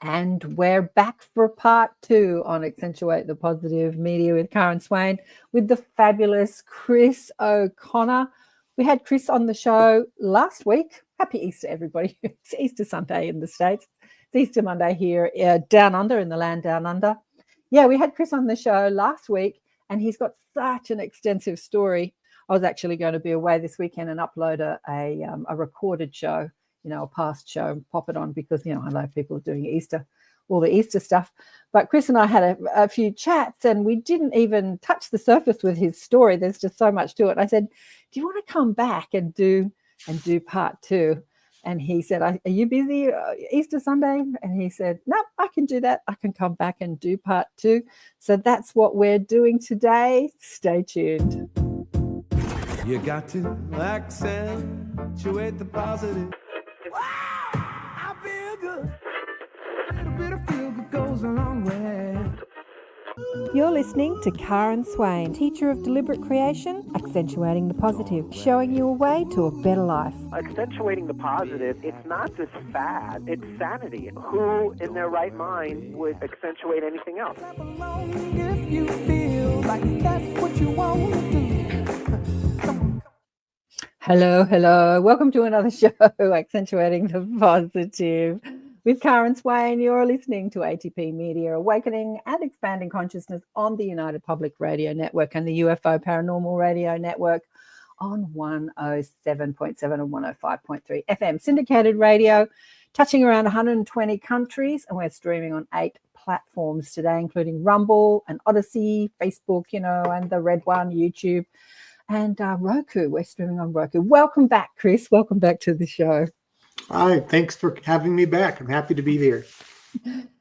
And we're back for part 2 on Accentuate the Positive Media with Karen Swain with the fabulous Chris O'Connor. We had Chris on the show last week. Happy Easter, everybody. It's Easter Sunday in the States. It's Easter Monday here down under, in the land down under. Yeah, we had Chris on the show last week, and he's got such an extensive story. I was actually going to be away this weekend and upload a recorded show, a past show, and pop it on because, I know people are doing Easter, all the Easter stuff. But Chris and I had a few chats, and we didn't even touch the surface with his story. There's just so much to it. I said, do you want to come back and do part 2? And he said, are you busy Easter Sunday? And he said, no, I can do that. I can come back and do part 2. So that's what we're doing today. Stay tuned. You got to accentuate the positive. I feel good. A little bit of feel good goes a long way. You're listening to Karen Swain, teacher of deliberate creation, accentuating the positive, showing you a way to a better life. Accentuating the positive, it's not just fad, it's sanity. Who in their right mind would accentuate anything else? If you feel like that's what you want to do. Hello. Welcome to another show, Accentuating the Positive. With Karen Swain, you're listening to ATP Media, Awakening and Expanding Consciousness on the United Public Radio Network and the UFO Paranormal Radio Network on 107.7 and 105.3 FM syndicated radio, touching around 120 countries, and we're streaming on 8 platforms today, including Rumble and Odyssey, Facebook, and the red one, YouTube, and Roku. We're streaming on Roku. Welcome back, Chris. Welcome back to the show. Hi, thanks for having me back. I'm happy to be here.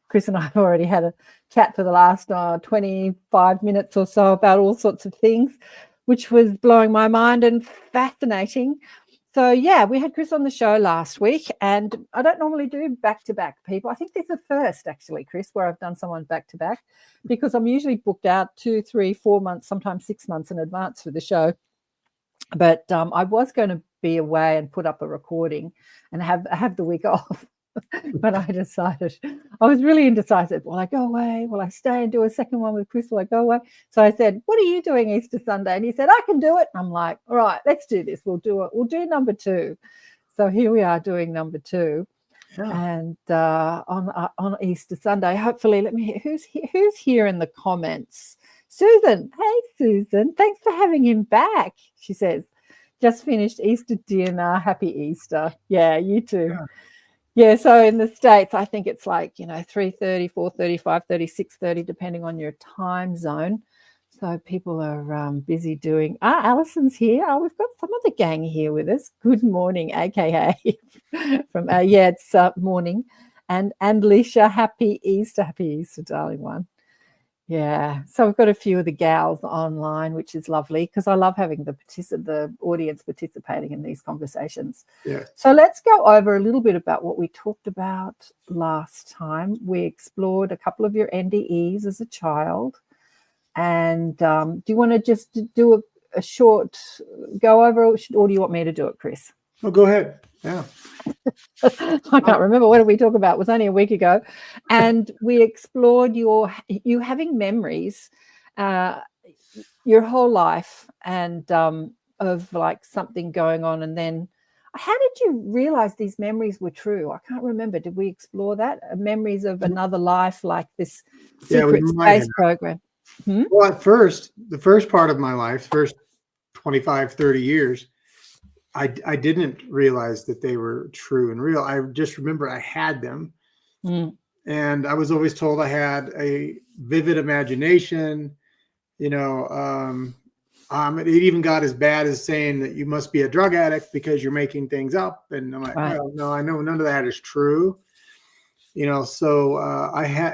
Chris and I have already had a chat for the last 25 minutes or so about all sorts of things, which was blowing my mind and fascinating. So, yeah, we had Chris on the show last week, and I don't normally do back-to-back people. I think this is the first, actually, Chris, where I've done someone back-to-back, because I'm usually booked out 2, 3, 4 months, sometimes 6 months in advance for the show. But I was going to be away and put up a recording and have the week off. But I decided, I was really indecisive. Will I go away? Will I stay and do a second one with Chris? Will I go away? So I said, what are you doing Easter Sunday? And he said, I can do it. And I'm like, all right, let's do this. We'll do it. We'll do number 2. So here we are doing number 2. Yeah. And on Easter Sunday, hopefully, let me hear who's here in the comments. Susan. Hey, Susan. Thanks for having him back. She says, just finished Easter dinner. Happy Easter. Yeah, you too. Yeah, so in the States, I think it's like, 3:30, 4:30, 5:30, 6:30, depending on your time zone. So people are busy doing... Alison's here. We've got some of the gang here with us. Good morning, AKA. From it's morning. And Lisha, happy Easter, darling one. Yeah, so we've got a few of the gals online, which is lovely because I love having the audience participating in these conversations. Yeah. So let's go over a little bit about what we talked about last time. We explored a couple of your NDEs as a child. And do you want to just do a short go over, or do you want me to do it, Chris? Oh, go ahead. Yeah. I can't remember. What did we talk about? It was only a week ago. And we explored you having memories your whole life and of like something going on. And then how did you realize these memories were true? I can't remember. Did we explore that? Memories of another life, like this secret space program? Well, at first, the first part of my life, first 25, 30 years, I didn't realize that they were true and real. I just remember I had them. And I was always told I had a vivid imagination. It even got as bad as saying that you must be a drug addict because you're making things up. And I'm like, well, no, I know none of that is true. So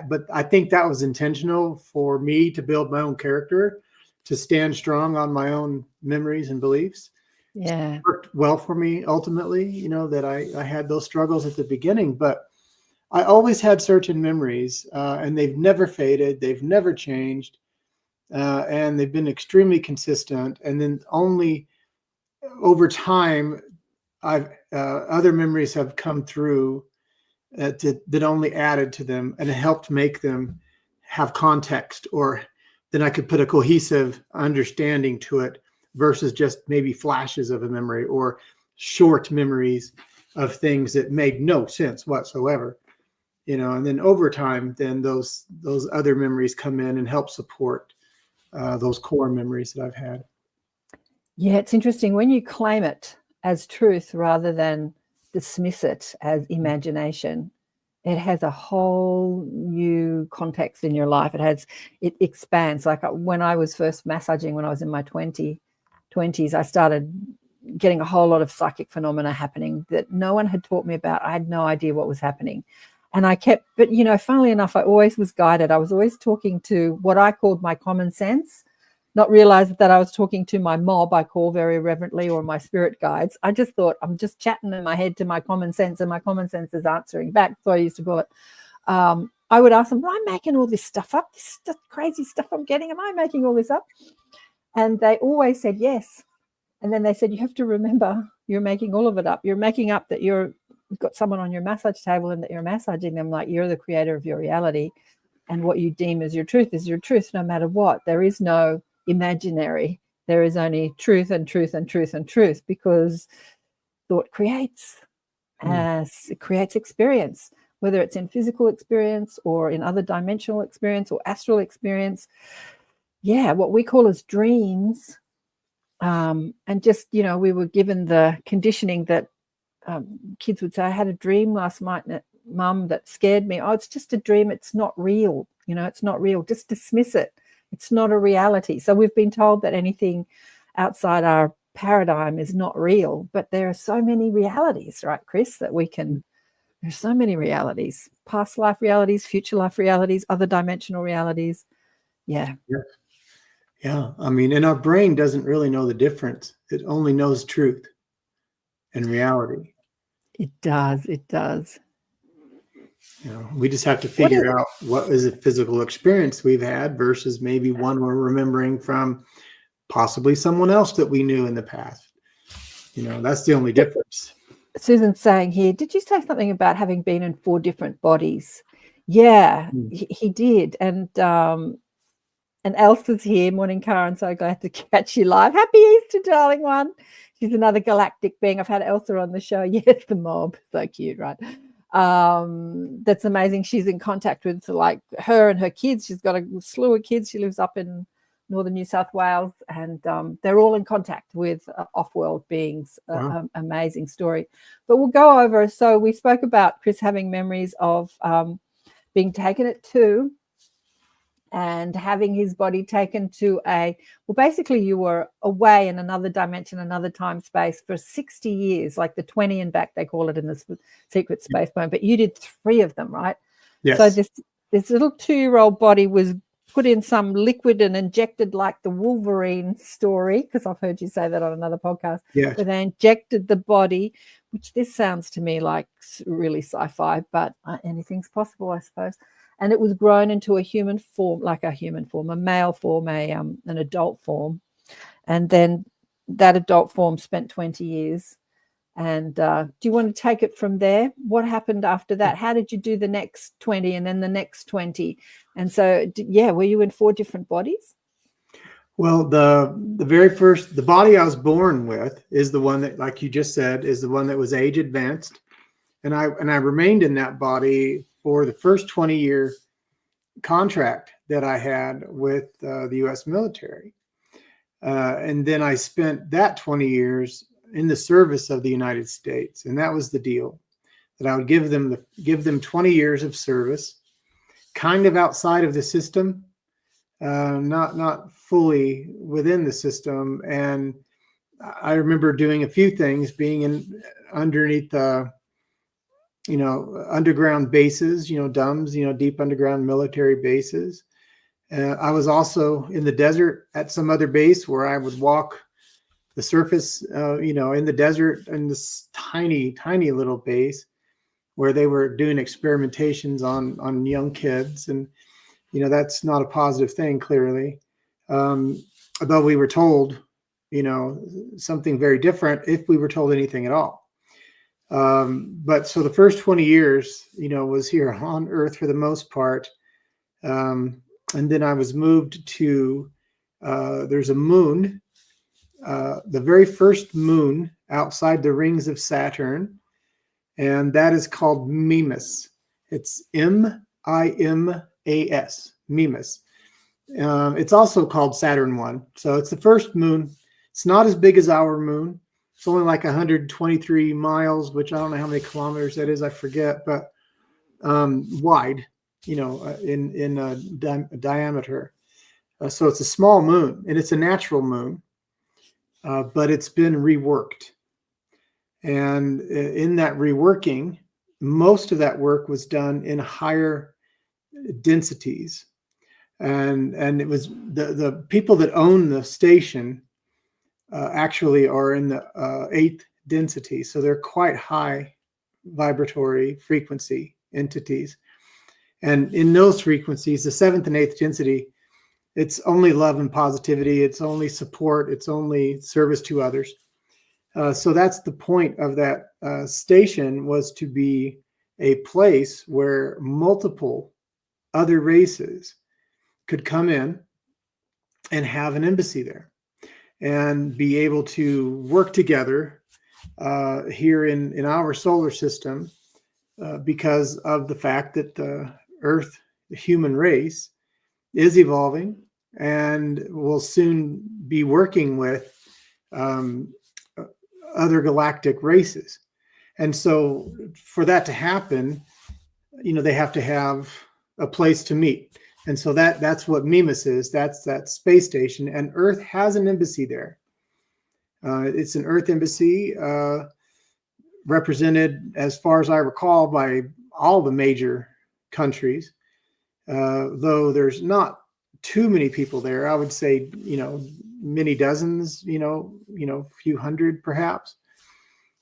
but I think that was intentional for me to build my own character, to stand strong on my own memories and beliefs. Yeah. It worked well for me ultimately, that I had those struggles at the beginning, but I always had certain memories and they've never faded. They've never changed. And they've been extremely consistent. And then only over time, other memories have come through that only added to them and it helped make them have context, or then I could put a cohesive understanding to it versus just maybe flashes of a memory or short memories of things that made no sense whatsoever. And then over time, then those other memories come in and help support those core memories that I've had. Yeah, it's interesting when you claim it as truth rather than dismiss it as imagination. It has a whole new context in your life. It expands. Like when I was first massaging, when I was in my 20s, I started getting a whole lot of psychic phenomena happening that no one had taught me about. I had no idea what was happening. And but funnily enough, I always was guided. I was always talking to what I called my common sense, not realize that I was talking to my mob, I call very reverently, or my spirit guides. I just thought I'm just chatting in my head to my common sense, and my common sense is answering back. So I used to call it. I would ask them, am I making all this stuff up? This crazy stuff I'm getting, am I making all this up? And they always said yes. And then they said, you have to remember you're making all of it up. You're making up that you've got someone on your massage table and that you're massaging them like you're the creator of your reality. And what you deem as your truth is your truth no matter what. There is no imaginary. There is only truth and truth and truth and truth, because thought creates. As it creates experience, whether it's in physical experience or in other dimensional experience or astral experience. Yeah, what we call as dreams. And just, we were given the conditioning that kids would say, I had a dream last night, Mum, that scared me. Oh, it's just a dream. It's not real. It's not real. Just dismiss it. It's not a reality. So we've been told that anything outside our paradigm is not real, but there are so many realities, right, Chris, there's so many realities, past life realities, future life realities, other dimensional realities. Yeah. Yeah. I mean, and our brain doesn't really know the difference. It only knows truth and reality. It does. It does. We just have to figure out what is a physical experience we've had versus maybe one we're remembering from possibly someone else that we knew in the past. That's the only difference. Susan's saying here, did you say something about having been in 4 different bodies? Yeah, he did. And Elsa's here. Morning, Karen. So glad to catch you live. Happy Easter, darling one. She's another galactic being. I've had Elsa on the show. Yes, the mob. So cute, right? That's amazing. She's in contact with like her and her kids. She's got a slew of kids. She lives up in northern New South Wales, and they're all in contact with off-world beings. Wow. Amazing story. But we'll go over. So we spoke about Chris having memories of being taken at 2 and having his body taken to basically you were away in another dimension, another time space for 60 years, like the 20 and back, they call it in the secret space point. But you did 3 of them, right? Yes. So this little 2-year-old body was put in some liquid and injected, like the Wolverine story, because I've heard you say that on another podcast. Yes. Where they injected the body, which this sounds to me like really sci-fi, but anything's possible, I suppose. And it was grown into a human form, like a human form, a male form, an adult form. And then that adult form spent 20 years. And do you want to take it from there? What happened after that? How did you do the next 20 and then the next 20? And so, were you in 4 different bodies? Well, the very first, the body I was born with is the one that, like you just said, is the one that was age advanced. And I remained in that body for the first 20-year contract that I had with the U.S. military. And then I spent that 20 years in the service of the United States. And that was the deal, that I would give them 20 years of service, kind of outside of the system, not fully within the system. And I remember doing a few things, being underneath underground bases, DUMBs, deep underground military bases. I was also in the desert at some other base where I would walk the surface, in the desert, in this tiny, tiny little base where they were doing experimentations on young kids. And, that's not a positive thing, clearly. Although we were told, something very different if we were told anything at all. But so the first 20 years, was here on Earth for the most part. And then I was moved to, there's a moon, the very first moon outside the rings of Saturn, and that is called Mimas. It's Mimas, Mimas. It's also called Saturn 1. So it's the first moon. It's not as big as our moon. It's only like 123 miles, which I don't know how many kilometers that is. I forget, but wide, in diameter. So it's a small moon, and it's a natural moon, but it's been reworked. And in that reworking, most of that work was done in higher densities. And it was the people that own the station actually are in the 8th density. So they're quite high vibratory frequency entities. And in those frequencies, the 7th and 8th density, it's only love and positivity. It's only support. It's only service to others. So that's the point of that station, was to be a place where multiple other races could come in and have an embassy there and be able to work together here in our solar system because of the fact that the Earth, the human race, is evolving and will soon be working with other galactic races. And so for that to happen, they have to have a place to meet. And so that's what Mimas is. That's that space station. And Earth has an embassy there. It's an Earth embassy represented, as far as I recall, by all the major countries. Though there's not too many people there. I would say, many dozens, a few hundred perhaps.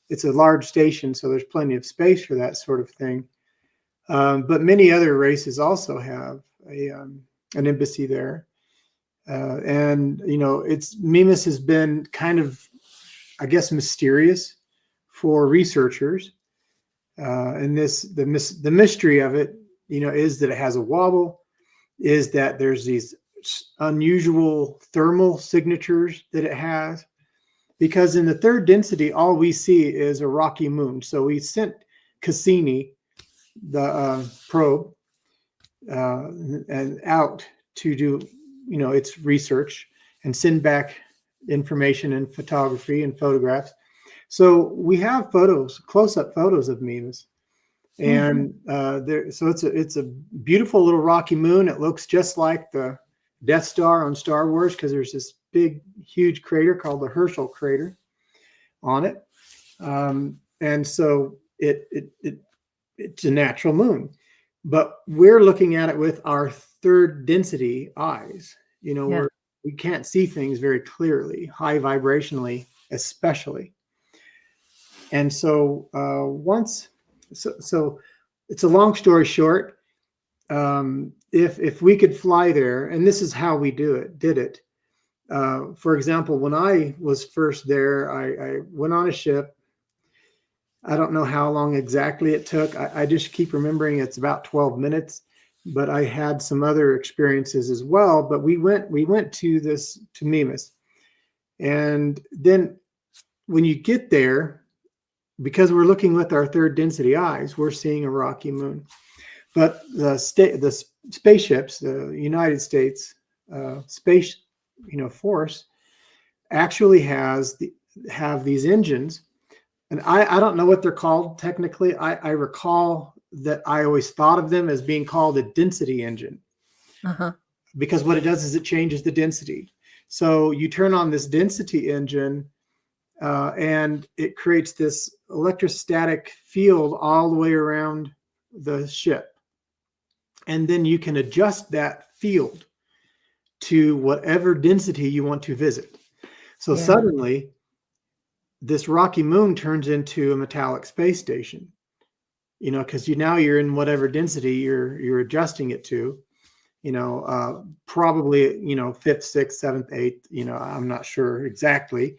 It's a large station, so there's plenty of space for that sort of thing. But many other races also have an embassy there. And, Mimas has been kind of, I guess, mysterious for researchers. And the mystery of it, is that it has a wobble, is that there's these unusual thermal signatures that it has. Because in the 3rd density, all we see is a rocky moon. So we sent Cassini, the probe, and out to do, its research and send back information and photography and photographs. So we have photos, close-up photos of Mimas. And so it's a beautiful little rocky moon. It looks just like the Death Star on Star Wars, because there's this big, huge crater called the Herschel crater on it. And so it's a natural moon, but we're looking at it with our 3rd density eyes. Where we can't see things very clearly, high vibrationally, especially. And so so it's a long story short. If we could fly there, and this is how we did it. For example, when I was first there, I went on a ship. I don't know how long exactly it took. I just keep remembering it's about 12 minutes, but I had some other experiences as well. But we went to Mimas. And then when you get there, because we're looking with our 3rd density eyes, we're seeing a rocky moon. But the spaceships, the United States Space Force, actually have these engines. And I don't know what they're called technically. I recall that I always thought of them as being called a density engine. Because what it does is it changes the density. So you turn on this density engine and it creates this electrostatic field all the way around the ship. And then you can adjust that field to whatever density you want to visit. So suddenly, this rocky moon turns into a metallic space station, because now you're in whatever density you're adjusting it to, probably, 5th, 6th, 7th, 8th, I'm not sure exactly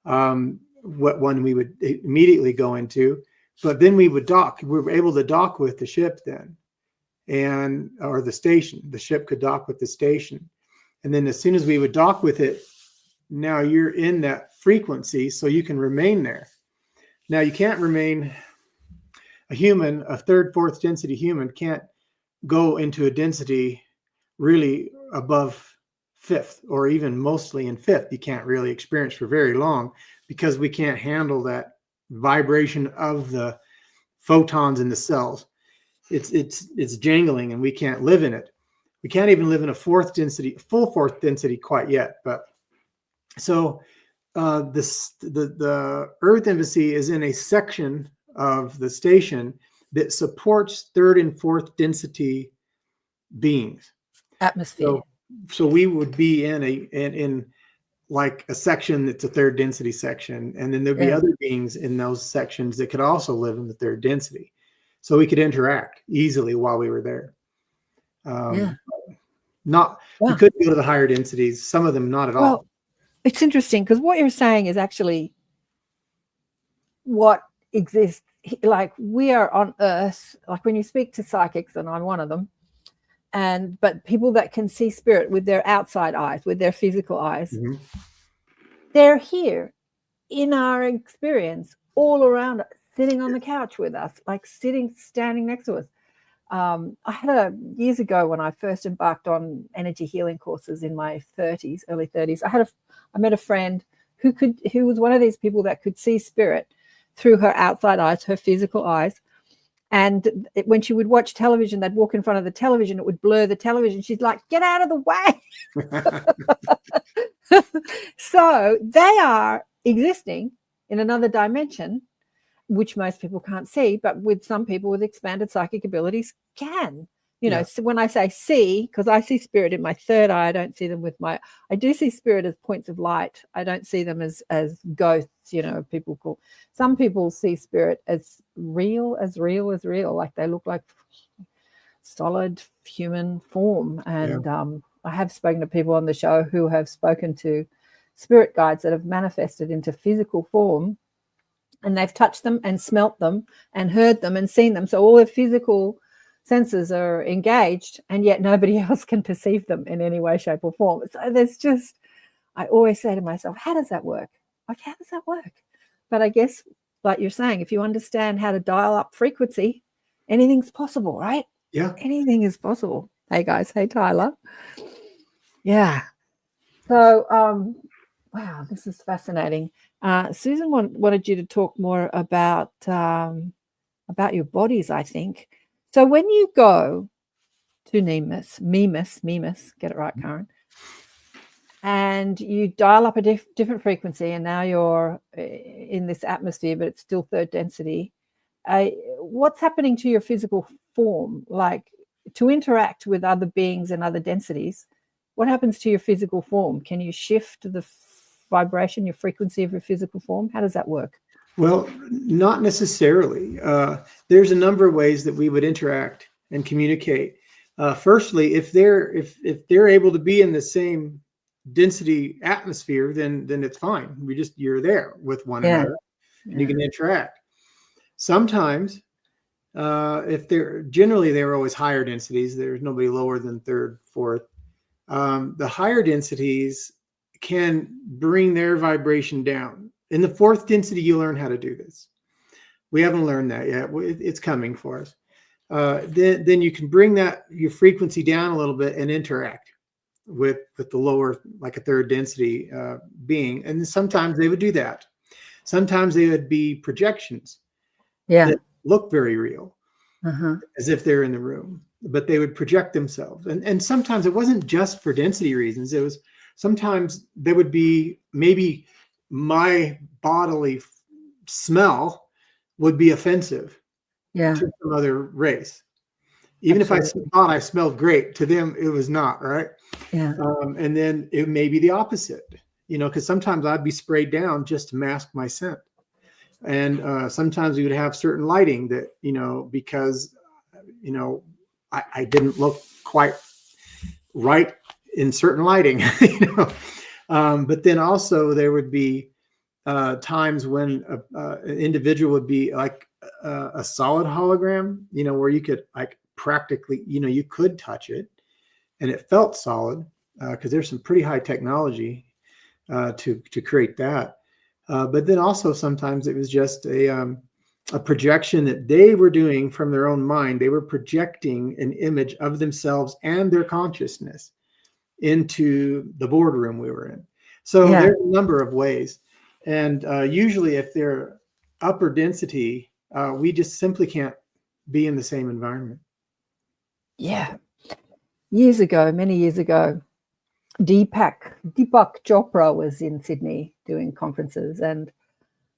what one we would immediately go into. but then we would dock. We were able to dock with the ship then, or the station. The ship could dock with the station. And then as soon as we would dock with it, now you're in that frequency, so you can remain there. Now you can't remain a human, a third, fourth density human can't go into a density really above fifth, or even mostly in fifth. You can't really experience for very long because we can't handle that vibration of the photons in the cells. It's jangling, and we can't live in it. We can't even live in a fourth density, full fourth density quite yet. But so the Earth Embassy is in a section of the station that supports third and fourth density beings. Atmosphere. So we would be in like a section that's a third density section, and then there'd be other beings in those sections that could also live in the third density. So we could interact easily while we were there. We could go to the higher densities, some of them not at all. It's interesting because what you're saying is actually what exists. Like, we are on Earth, like when you speak to psychics, and I'm one of them, but people that can see spirit with their outside eyes, with their physical eyes, they're here in our experience, all around us, sitting on the couch with us, like standing next to us. I had years ago, when I first embarked on energy healing courses in my early 30s, I met a friend who was one of these people that could see spirit through her outside eyes, her physical eyes. And when she would watch television, they'd walk in front of the television, it would blur the television. She's like, get out of the way. So they are existing in another dimension, which most people can't see, but with some people with expanded psychic abilities can. So when I say see, because I see spirit in my third eye, I don't see them I do see spirit as points of light. I don't see them as ghosts, some people see spirit as real, like they look like solid human form. And I have spoken to people on the show who have spoken to spirit guides that have manifested into physical form, and they've touched them and smelt them and heard them and seen them. So all their physical senses are engaged, and yet nobody else can perceive them in any way, shape, or form. So I always say to myself, how does that work? Like, how does that work? But I guess, like you're saying, if you understand how to dial up frequency, anything's possible, right? Yeah. Anything is possible. Hey, guys. Hey, Tyler. Yeah. So, wow, this is fascinating. Susan wanted you to talk more about your bodies, I think. So when you go to Mimas, get it right, Karen, and you dial up a different frequency, and now you're in this atmosphere, but it's still third density, what's happening to your physical form? Like, to interact with other beings and other densities, what happens to your physical form? Can you shift the vibration, your frequency of your physical form? How does that work? Well, not necessarily. There's a number of ways that we would interact and communicate. Firstly, if they're able to be in the same density atmosphere, then it's fine. You're there with one another, and you can interact. Sometimes, if they're always higher densities. There's nobody lower than third, fourth. The higher densities can bring their vibration down. In the fourth density, you learn how to do this. We haven't learned that yet. It's coming for us. Then you can bring your frequency down a little bit and interact with the lower, like a third density being. And sometimes they would do that. Sometimes they would be projections that look very real, as if they're in the room, but they would project themselves. And sometimes it wasn't just for density reasons. It was sometimes there would be maybe my bodily smell would be offensive to some other race. Even if I thought I smelled great, to them it was not, right? Yeah. And then it may be the opposite, because sometimes I'd be sprayed down just to mask my scent. And sometimes we would have certain lighting that, because, I didn't look quite right in certain lighting, but then also there would be times when an individual would be like a solid hologram, where you could like practically, you could touch it and it felt solid, because there's some pretty high technology to create that. But then also sometimes it was just a projection that they were doing from their own mind. They were projecting an image of themselves and their consciousness into the boardroom we were in. So there's a number of ways. And usually if they're upper density, we just simply can't be in the same environment. Yeah. Many years ago, Deepak Chopra was in Sydney doing conferences, and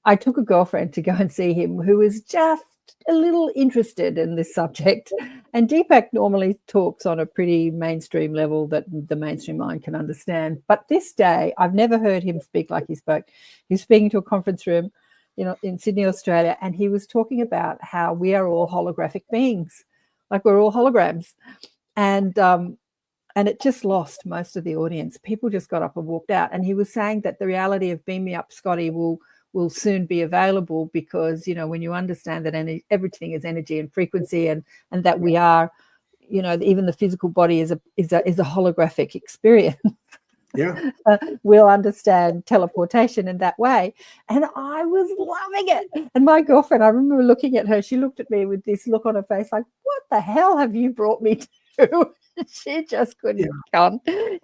I took a girlfriend to go and see him who was just a little interested in this subject. And Deepak normally talks on a pretty mainstream level that the mainstream mind can understand. But this day, I've never heard him speak like he spoke. He was speaking to a conference room, in Sydney, Australia, and he was talking about how we are all holographic beings, like we're all holograms. And it just lost most of the audience. People just got up and walked out. And he was saying that the reality of Beam Me Up, Scotty, will soon be available, because, when you understand that everything is energy and frequency, and that we are, even the physical body is a holographic experience. Yeah. We'll understand teleportation in that way. And I was loving it. And my girlfriend, I remember looking at her, she looked at me with this look on her face like, what the hell have you brought me to? She just couldn't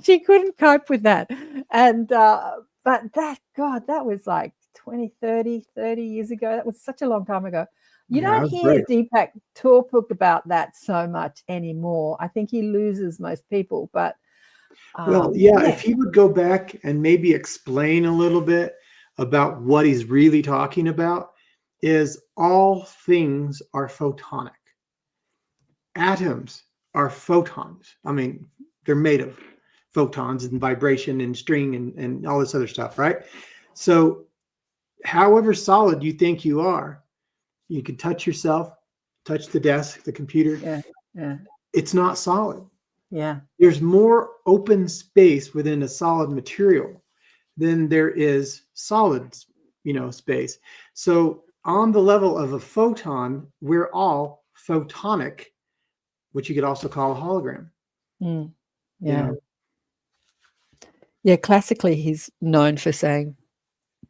she couldn't cope with that. And but that was like 20, 30 years ago. That was such a long time ago. You don't hear Deepak talk about that so much anymore. I think he loses most people, but if he would go back and maybe explain a little bit about what he's really talking about, is all things are photonic. Atoms are photons. I mean, they're made of photons and vibration and string and all this other stuff, right? So however solid you think you are, you can touch yourself, touch the desk, the computer. Yeah. It's not solid. Yeah. There's more open space within a solid material than there is solid, space. So on the level of a photon, we're all photonic, which you could also call a hologram. Yeah. Yeah. Classically, he's known for saying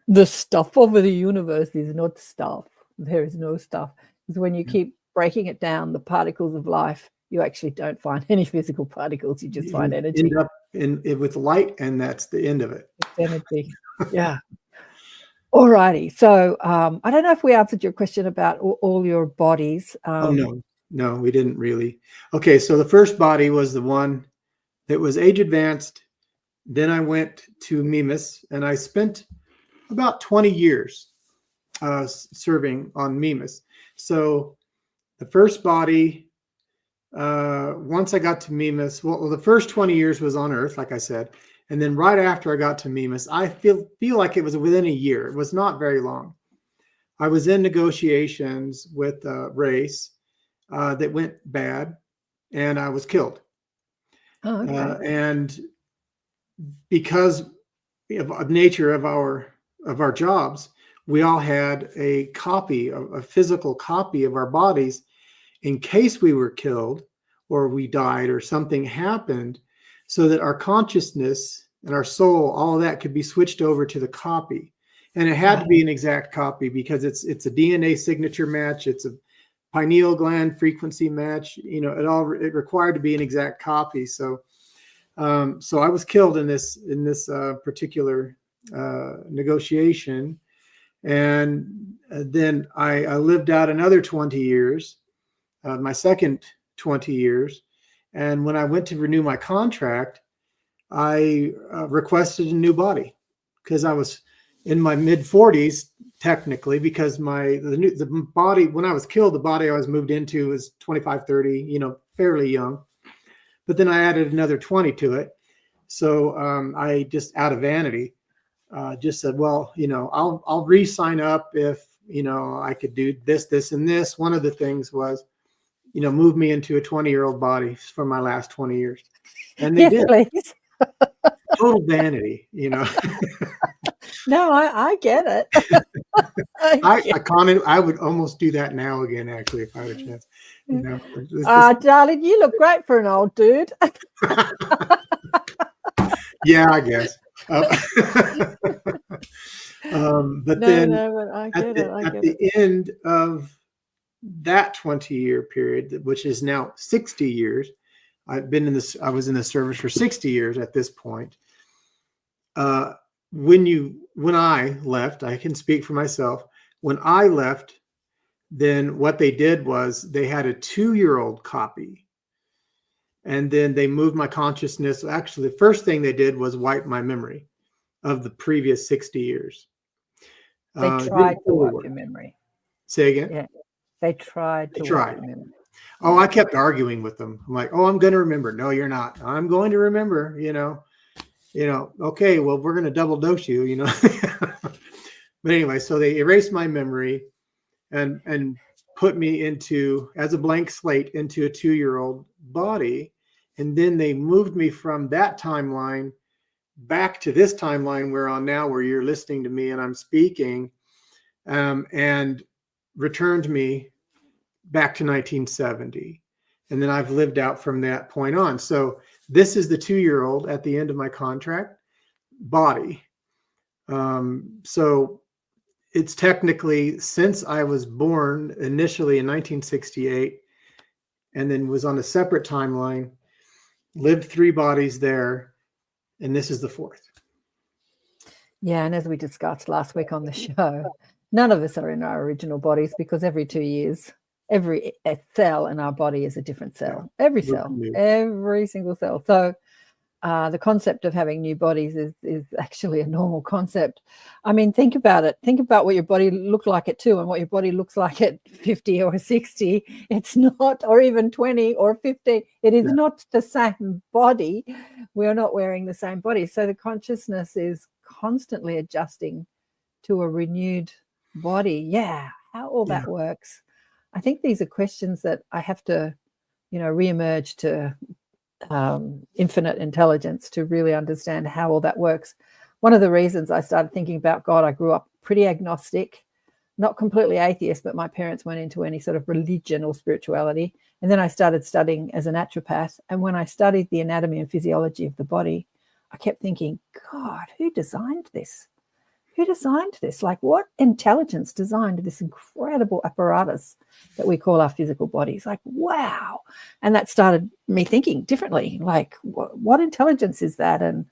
the stuff of the universe is not stuff. There is no stuff. Because when you keep breaking it down, the particles of life, you actually don't find any physical particles. You just find energy. End up with light, and that's the end of it. It's energy. Yeah. All righty. So I don't know if we answered your question about all your bodies. No, we didn't really. Okay, so the first body was the one that was age advanced. Then I went to Mimas, and I spent about 20 years serving on Mimas. So the first body, once I got to Mimas, well, the first 20 years was on Earth, like I said. And then right after I got to Mimas, I feel like it was within a year. It was not very long. I was in negotiations with a race that went bad, and I was killed. Oh, okay. And because of nature of our jobs, we all had a physical copy of our bodies in case we were killed or we died or something happened, so that our consciousness and our soul, all of that, could be switched over to the copy. And it had to be an exact copy, because it's a DNA signature match. It's a pineal gland frequency match. It required to be an exact copy. So I was killed in this particular negotiation. And then I lived out another 20 years, my second 20 years. And when I went to renew my contract, I requested a new body, because I was in my mid 40s technically, because the body, when I was killed, the body I was moved into was 25, 30, fairly young. But then I added another 20 to it. So I just, out of vanity, just said, well, I'll re-sign up if, I could do this, and this. One of the things was, move me into a 20-year-old body for my last 20 years. And they did. Please. total vanity, No, I get it. I comment. I would almost do that now again, actually, if I had a chance. Darling, you look great for an old dude. Yeah, I guess. But then but I get it. I at get the it. end of that 20-year period, which is now 60 years, I was in the service for 60 years at this point. When I left, I can speak for myself. When I left, then what they did was they had a 2-year-old copy. And then they moved my consciousness. Actually, the first thing they did was wipe my memory of the previous 60 years. They tried to wipe your memory. Say again? Yeah. They tried to wipe your memory. Oh, I kept arguing with them. I'm like, oh, I'm going to remember. No, you're not. I'm going to remember, okay, well, we're going to double dose you, But anyway, so they erased my memory and put me as a blank slate into a 2-year-old body. And then they moved me from that timeline back to this timeline we're on now, where you're listening to me and I'm speaking, and returned me back to 1970. And then I've lived out from that point on. So this is the 2-year-old at the end of my contract body. So it's technically since I was born initially in 1968, and then was on a separate timeline, lived 3 bodies there, and this is the 4th. Yeah, and as we discussed last week on the show, none of us are in our original bodies, because every 2 years, every cell in our body is a different cell. Every cell, every single cell. So the concept of having new bodies is actually a normal concept. I mean, think about it. Think about what your body looked like at 2 and what your body looks like at 50 or 60. It's not, or even 20 or 50. It is not the same body. We are not wearing the same body. So the consciousness is constantly adjusting to a renewed body. Yeah, how all that works. I think these are questions that I have to, reemerge to infinite intelligence to really understand how all that works. One of the reasons I started thinking about God, I grew up pretty agnostic, not completely atheist, but my parents weren't into any sort of religion or spirituality. And then I started studying as a naturopath. And when I studied the anatomy and physiology of the body, I kept thinking, God, who designed this? Who designed this? Like, what intelligence designed this incredible apparatus that we call our physical bodies? Like, wow. And that started me thinking differently. Like, what intelligence is that? And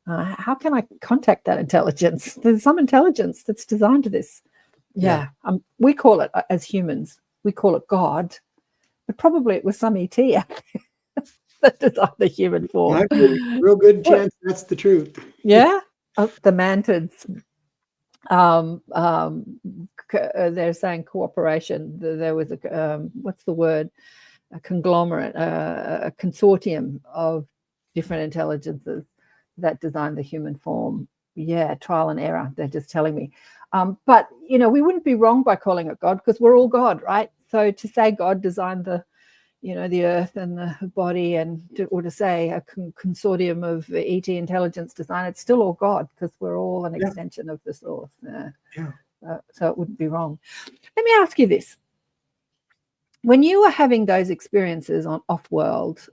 how can I contact that intelligence? There's some intelligence that's designed this. Yeah. We call it, as humans, we call it God. But probably it was some ET out there that designed the human form. Might be a real good chance that's the truth. Yeah. The mantids. They're saying cooperation. There was a what's the word? A conglomerate, a consortium of different intelligences that designed the human form. Yeah, trial and error. They're just telling me. But we wouldn't be wrong by calling it God, because we're all God, right? So to say God designed the earth and the body, or to say a consortium of ET intelligence design, it's still all God, because we're all an extension of the source. So it wouldn't be wrong. Let me ask you this. When you were having those experiences on off-world,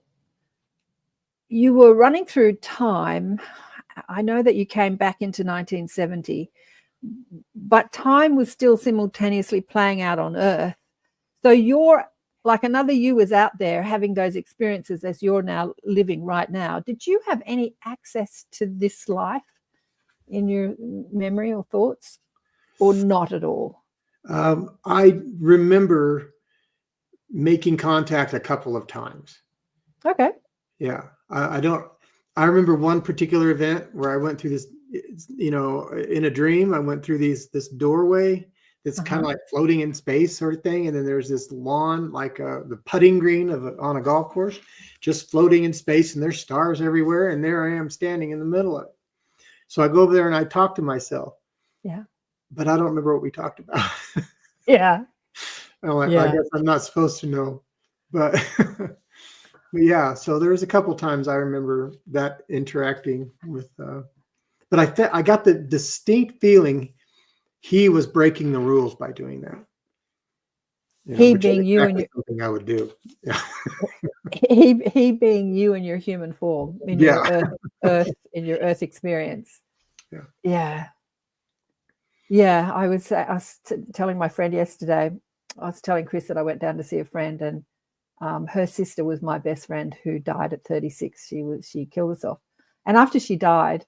you were running through time. I know that you came back into 1970, but time was still simultaneously playing out on Earth. So you're like another you was out there having those experiences as you're now living right now. Did you have any access to this life in your memory or thoughts, or not at all? I remember making contact a couple of times. Okay. Yeah. I remember one particular event where I went through this, in a dream. I went through this doorway that's kind of like floating in space sort of thing. And then there's this lawn, like the putting green on a golf course, just floating in space, and there's stars everywhere. And there I am standing in the middle of it. So I go over there and I talk to myself. Yeah. But I don't remember what we talked about. Yeah. I guess I'm not supposed to know, but But yeah, so there was a couple times I remember that interacting with, but I got the distinct feeling he was breaking the rules by doing that. He Which is being you and exactly something I would do. Yeah. he being you in your human form, in your Yeah. in your earth experience. Yeah. Yeah. I was telling my friend yesterday, I was telling Chris that I went down to see a friend, and her sister was my best friend who died at 36. She killed herself. And after she died,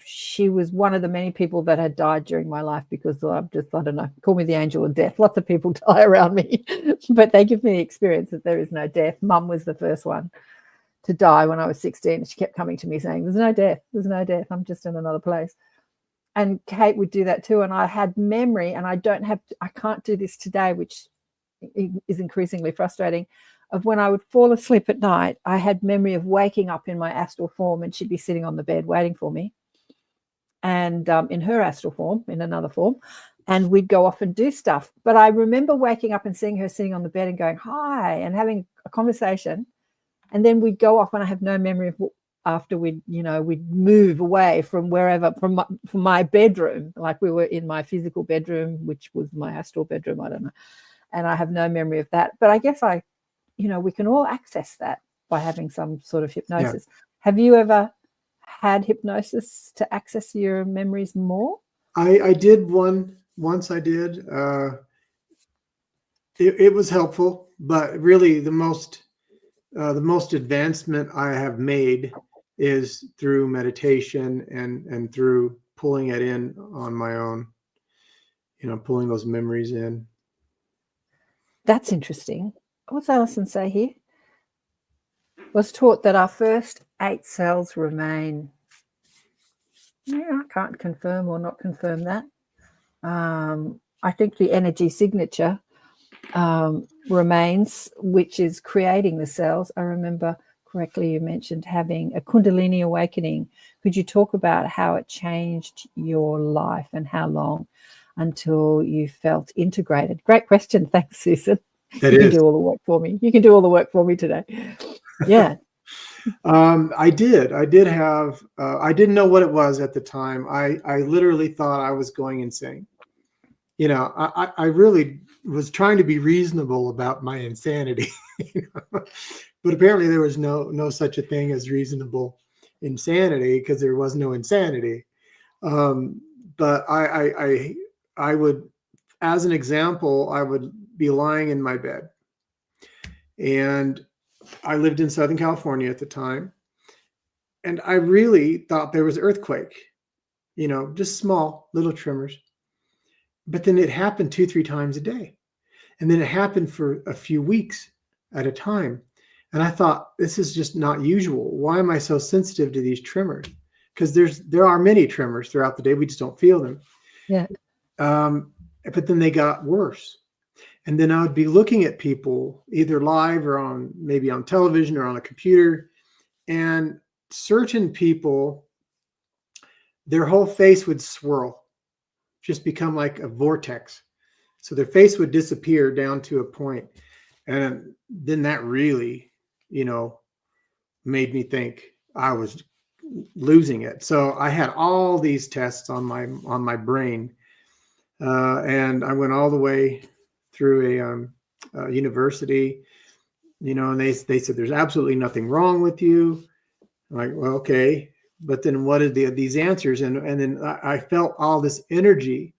she was one of the many people that had died during my life, because I don't know, call me the angel of death. Lots of people die around me, but they give me the experience that there is no death. Mum was the first one to die when I was 16. She kept coming to me saying, there's no death. There's no death. I'm just in another place. And Kate would do that too. And I had memory, and I can't do this today, which is increasingly frustrating, of when I would fall asleep at night. I had memory of waking up in my astral form, and she'd be sitting on the bed waiting for me, and in her astral form, in another form, and we'd go off and do stuff. But I remember waking up and seeing her sitting on the bed and going, hi, and having a conversation. And then we'd go off, and I have no memory of after we'd move away from wherever, from my bedroom, like we were in my physical bedroom, which was my astral bedroom, I don't know. And I have no memory of that. But I guess we can all access that by having some sort of hypnosis. Yeah. Have you ever had hypnosis to access your memories more? I did once. I did. It was helpful, but really the most advancement I have made is through meditation and through pulling it in on my own, pulling those memories in. That's interesting. What's Alison say here? Was taught that our first 8 cells remain. Yeah, I can't confirm or not confirm that. I think the energy signature remains, which is creating the cells. I remember correctly you mentioned having a Kundalini awakening. Could you talk about how it changed your life and how long until you felt integrated? Great question. Thanks, Susan. You can do all the work for me. You can do all the work for me today. Yeah. I did have, I didn't know what it was at the time. I literally thought I was going insane. I really was trying to be reasonable about my insanity, but apparently there was no such a thing as reasonable insanity, because there was no insanity. But I would, as an example, I would be lying in my bed, and I lived in Southern California at the time, and I really thought there was an earthquake, just small little tremors. But then it happened 2-3 times a day. And then it happened for a few weeks at a time. And I thought, this is just not usual. Why am I so sensitive to these tremors? Because there are many tremors throughout the day. We just don't feel them. Yeah. But then they got worse. And then I would be looking at people either live or maybe on television or on a computer. And certain people, their whole face would swirl, just become like a vortex. So their face would disappear down to a point. And then that really, made me think I was losing it. So I had all these tests on my brain. And I went all the way through a university, and they said, there's absolutely nothing wrong with you. I'm like, well, okay. But then what are these answers? And then I felt all this energy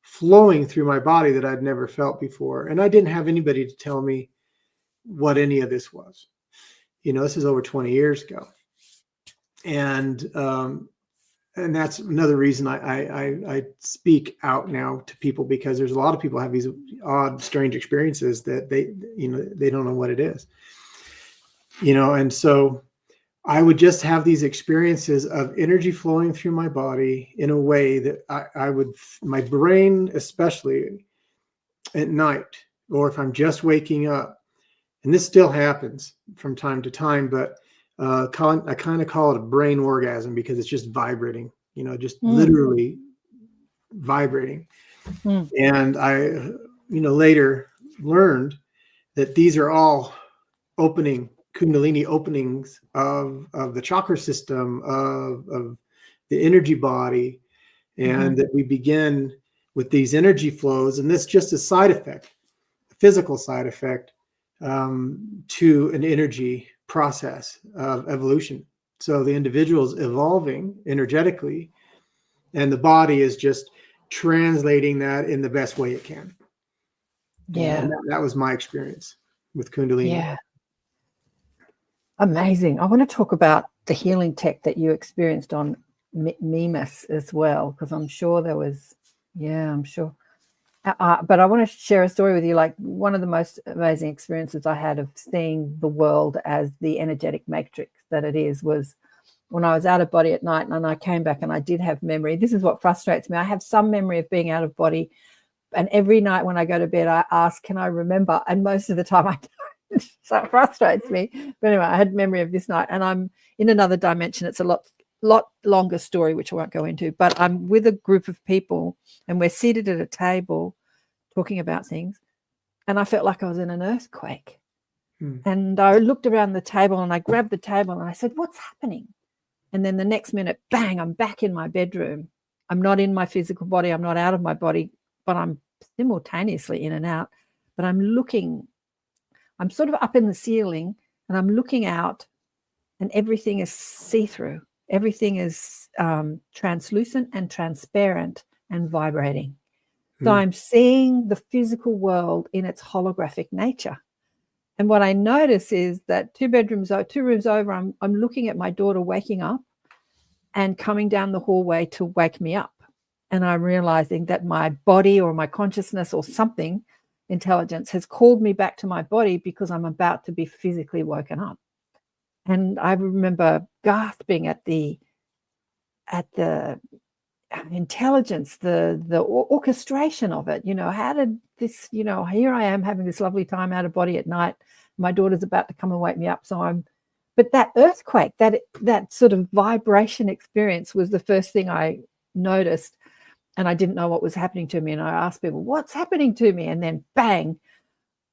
flowing through my body that I'd never felt before. And I didn't have anybody to tell me what any of this was. This is over 20 years ago. And that's another reason I speak out now to people, because there's a lot of people have these odd, strange experiences that they don't know what it is. And so I would just have these experiences of energy flowing through my body in a way that my brain, especially at night, or if I'm just waking up, and this still happens from time to time, but I kind of call it a brain orgasm, because it's just vibrating, just literally vibrating. And I, later learned that these are all Kundalini openings of the chakra system, of the energy body, and that we begin with these energy flows, and this just a side effect, a physical side effect to an energy process of evolution. So the individual's evolving energetically, and the body is just translating that in the best way it can. Yeah. And that was my experience with Kundalini. Yeah. Amazing. I want to talk about the healing tech that you experienced on Mimas as well, because I'm sure there was, I'm sure. But I want to share a story with you. Like, one of the most amazing experiences I had of seeing the world as the energetic matrix that it is was when I was out of body at night, and I came back and I did have memory. This is what frustrates me. I have some memory of being out of body, and every night when I go to bed, I ask, can I remember? And most of the time I don't. So it frustrates me. But anyway, I had memory of this night, and I'm in another dimension. It's a lot longer story, which I won't go into, but I'm with a group of people and we're seated at a table talking about things, and I felt like I was in an earthquake. And I looked around the table and I grabbed the table and I said, what's happening? And then the next minute, bang, I'm back in my bedroom. I'm not in my physical body. I'm not out of my body, but I'm simultaneously in and out. But I'm sort of up in the ceiling, and I'm looking out, and everything is see-through. Everything is translucent and transparent and vibrating. So I'm seeing the physical world in its holographic nature. And what I notice is that 2 rooms over, I'm looking at my daughter waking up and coming down the hallway to wake me up. And I'm realizing that my body or my consciousness or something, intelligence, has called me back to my body because I'm about to be physically woken up. And I remember gasping at the intelligence, the orchestration of it. How did this, here I am having this lovely time out of body at night. My daughter's about to come and wake me up. But that earthquake, that sort of vibration experience was the first thing I noticed. And I didn't know what was happening to me. And I asked people, what's happening to me? And then bang.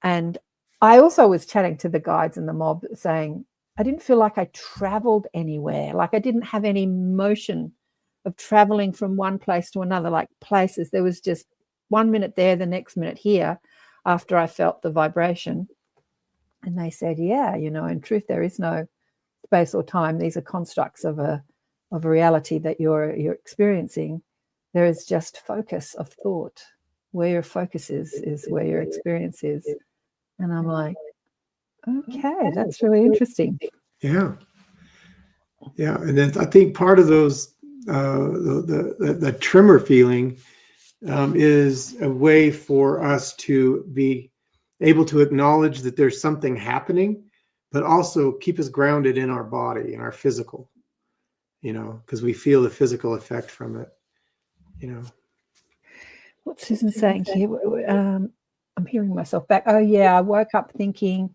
And I also was chatting to the guides and the mob saying, I didn't feel like I traveled anywhere. Like, I didn't have any motion of traveling from one place to another, like places. There was just 1 minute there, the next minute here, after I felt the vibration. And they said, yeah, in truth, there is no space or time. These are constructs of a reality that you're experiencing. There is just focus of thought. Where your focus is where your experience is. And I'm like, okay, that's really interesting. Yeah. And then I think part of those, the tremor feeling is a way for us to be able to acknowledge that there's something happening, but also keep us grounded in our body, in our physical, because we feel the physical effect from it. What's Susan saying here? I'm hearing myself back. Oh, yeah, I woke up thinking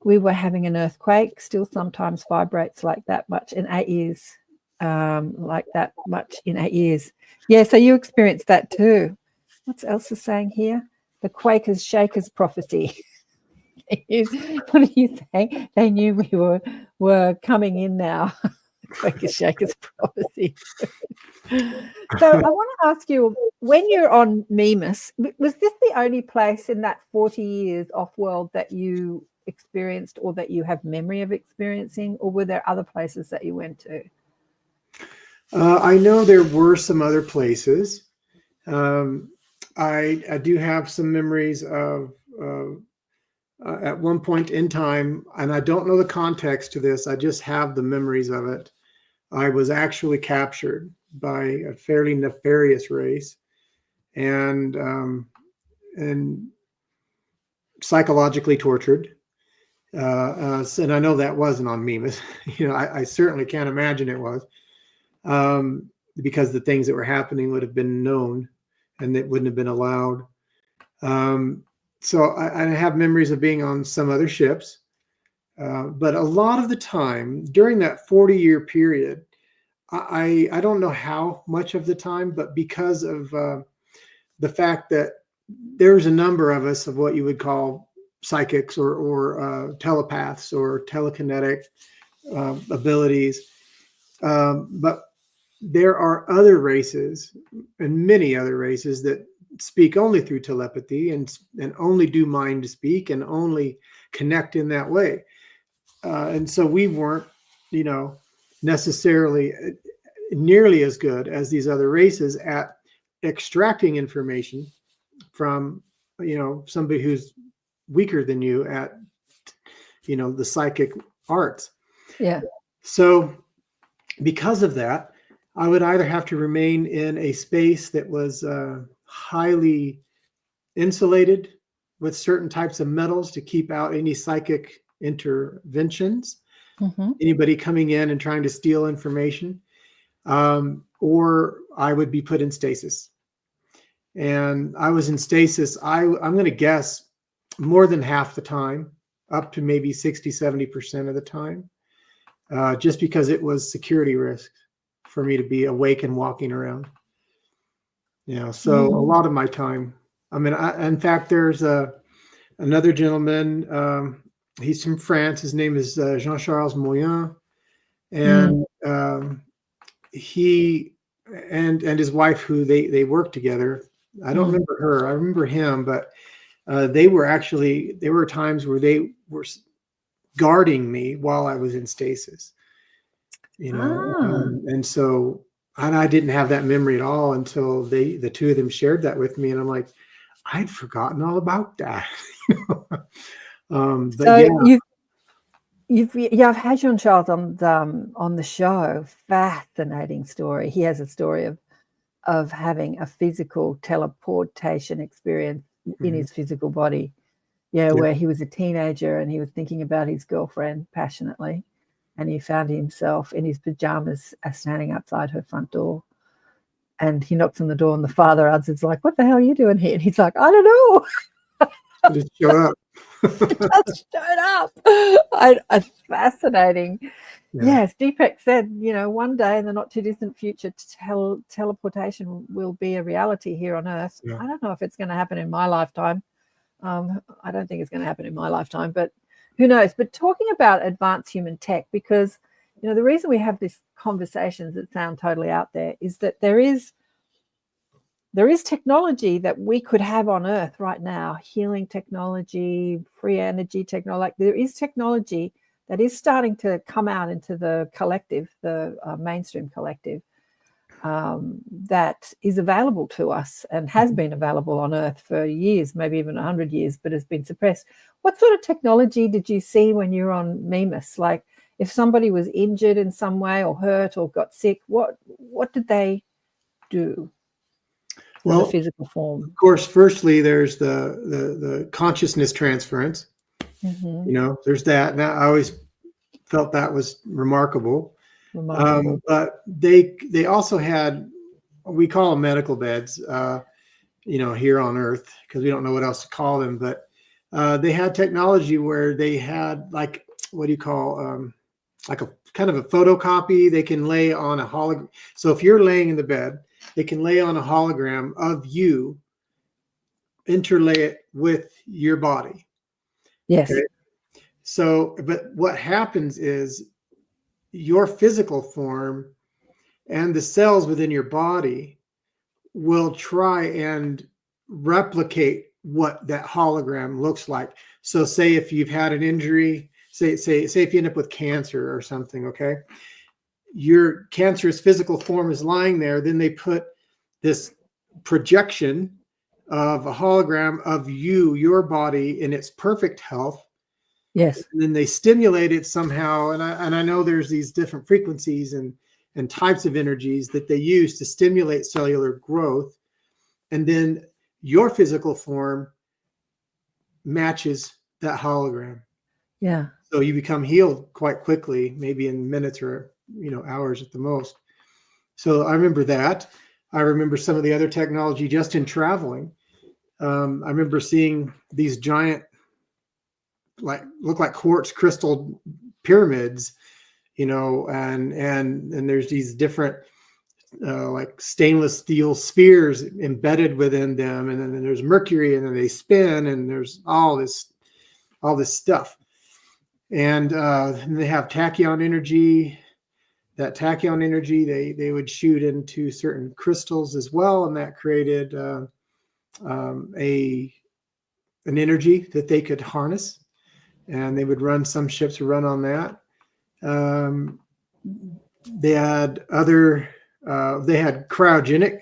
we were having an earthquake. Still sometimes vibrates like that much in 8 years. Like that much in 8 years. Yeah, so you experienced that too. What else is saying here? The Quakers Shakers prophecy. What are you saying? They knew we were coming in now. Quakers Shakers prophecy. So I want to ask you, when you're on Mimas, was this the only place in that 40 years off-world that you experienced or that you have memory of experiencing, or were there other places that you went to? I know there were some other places. I do have some memories of at one point in time, and I don't know the context to this. I just have the memories of it. I was actually captured by a fairly nefarious race, and psychologically tortured. And I know that wasn't on Mimas. I certainly can't imagine it was, because the things that were happening would have been known, and it wouldn't have been allowed. So I have memories of being on some other ships. But a lot of the time during that 40-year period, I don't know how much of the time, but because of the fact that there's a number of us of what you would call psychics or telepaths or telekinetic abilities. But there are other races and many other races that speak only through telepathy and only do mind to speak and only connect in that way. And so we weren't, necessarily nearly as good as these other races at extracting information from, somebody who's weaker than you at, the psychic arts. Yeah. So because of that, I would either have to remain in a space that was highly insulated with certain types of metals to keep out any psychic interventions, anybody coming in and trying to steal information, or I would be put in stasis. And I was in stasis, I'm going to guess more than half the time, up to maybe 60-70% of the time, just because it was security risk for me to be awake and walking around. So a lot of my time, in fact, there's another gentleman, he's from France. His name is Jean-Charles Moyen. And he and his wife, who they work together. I don't remember her. I remember him, but there were times where they were guarding me while I was in stasis, and so I didn't have that memory at all until the two of them shared that with me, and I'm like, I'd forgotten all about that. But so I've had Jean-Charles on the show. Fascinating story. He has a story of having a physical teleportation experience in his physical body. Where he was a teenager and he was thinking about his girlfriend passionately, and he found himself in his pajamas standing outside her front door. And he knocks on the door, and the father answers like, "What the hell are you doing here?" And he's like, "I don't know." Just show up. Just showed up. Fascinating. Yes, Deepak said, one day in the not too distant future, teleportation will be a reality here on Earth. I don't know if it's going to happen in my lifetime. I don't think it's going to happen in my lifetime, but who knows? But talking about advanced human tech, because the reason we have these conversations that sound totally out there is that there is technology that we could have on Earth right now, healing technology, free energy technology. There is technology that is starting to come out into the collective, the mainstream collective, that is available to us and has been available on Earth for years, maybe even 100 years, but has been suppressed. What sort of technology did you see when you were on Mimas? Like, if somebody was injured in some way or hurt or got sick, what did they do? Well, the physical form. Of course, firstly, there's the consciousness transference. There's that. Now, I always felt that was remarkable. But they also had, we call them medical beds, here on Earth, because we don't know what else to call them. But they had technology where they had, like, what do you call, like a kind of a photocopy. They can lay on a hologram. So if you're laying in the bed, they can lay on a hologram of you, interlay it with your body. Yes. Okay? So, but what happens is your physical form and the cells within your body will try and replicate what that hologram looks like. So say if you've had an injury, say if you end up with cancer or something, okay? Your cancerous physical form is lying there, then they put this projection of a hologram of you, your body in its perfect health. Yes. And then they stimulate it somehow. And I know there's these different frequencies and types of energies that they use to stimulate cellular growth. And then your physical form matches that hologram. Yeah. So you become healed quite quickly, maybe in minutes or hours at the most. So I remember that. I remember some of the other technology just in traveling. I remember seeing these giant, look like quartz crystal pyramids, and there's these different like stainless steel spheres embedded within them, and then there's mercury, and then they spin, and there's all this all this stuff. And they have tachyon energy. That tachyon energy, they would shoot into certain crystals as well, and that created an energy that they could harness, and they would run, some ships would run on that. They had cryogenic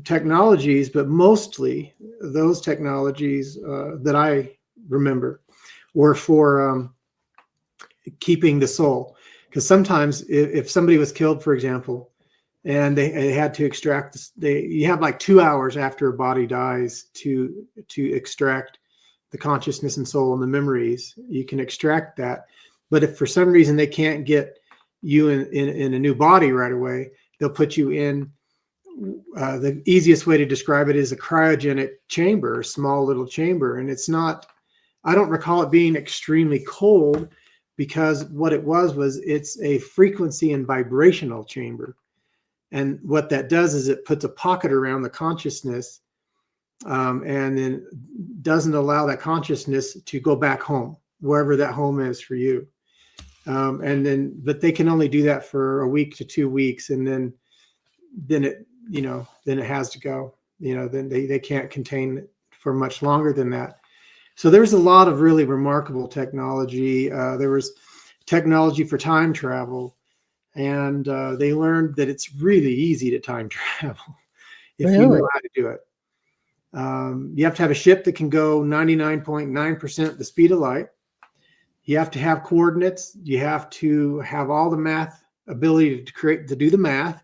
technologies, but mostly those technologies that I remember were for keeping the soul. Because sometimes if somebody was killed, for example, and they had to extract, you have like 2 hours after a body dies to extract the consciousness and soul and the memories. You can extract that. But if for some reason they can't get you in a new body right away, they'll put you in, the easiest way to describe it is a cryogenic chamber, a small little chamber. And it's not, I don't recall it being extremely cold, because what it was it's a frequency and vibrational chamber. And what that does is it puts a pocket around the consciousness, and then doesn't allow that consciousness to go back home, wherever that home is for you. But they can only do that for a week to 2 weeks. And then it has to go, then they can't contain it for much longer than that. So there's a lot of really remarkable technology. There was technology for time travel, and they learned that it's really easy to time travel if you know how to do it. You have to have a ship that can go 99.9% the speed of light. You have to have coordinates. You have to have all the math ability to do the math.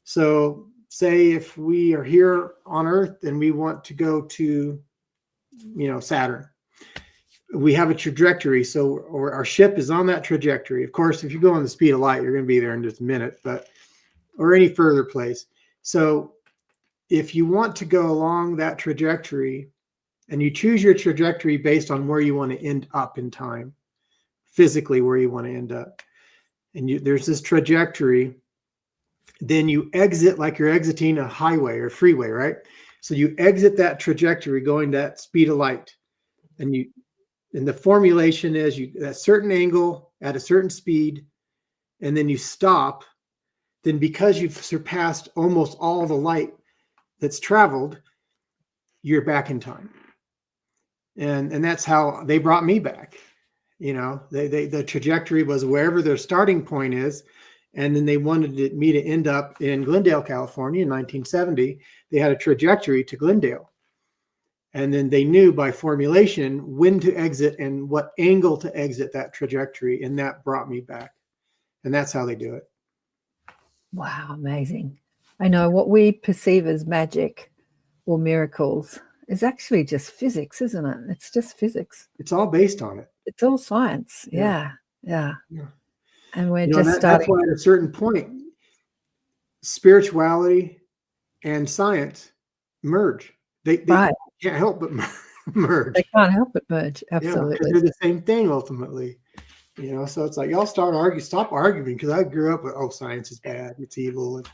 So say if we are here on Earth and we want to go to Saturn, we have a trajectory. So our ship is on that trajectory. Of course, if you go on the speed of light, you're going to be there in just a minute, or any further place. So if you want to go along that trajectory, and you choose your trajectory based on where you want to end up in time, physically where you want to end up, and there's this trajectory, then you exit like you're exiting a highway or freeway, right? So you exit that trajectory going that speed of light, and the formulation is you at a certain angle at a certain speed, and then you stop. Then because you've surpassed almost all the light that's traveled, you're back in time. And that's how they brought me back. The trajectory was wherever their starting point is. And then they wanted me to end up in Glendale, California in 1970. They had a trajectory to Glendale. And then they knew by formulation when to exit and what angle to exit that trajectory. And that brought me back. And that's how they do it. Wow, amazing. I know what we perceive as magic or miracles is actually just physics, isn't it? It's just physics. It's all based on it. It's all science. Yeah. And we're just starting. That's why at a certain point, spirituality and science merge. They can't help but merge. They can't help but merge. Absolutely. Because they're the same thing ultimately. So it's like, y'all stop arguing, because I grew up with, science is bad, it's evil. And,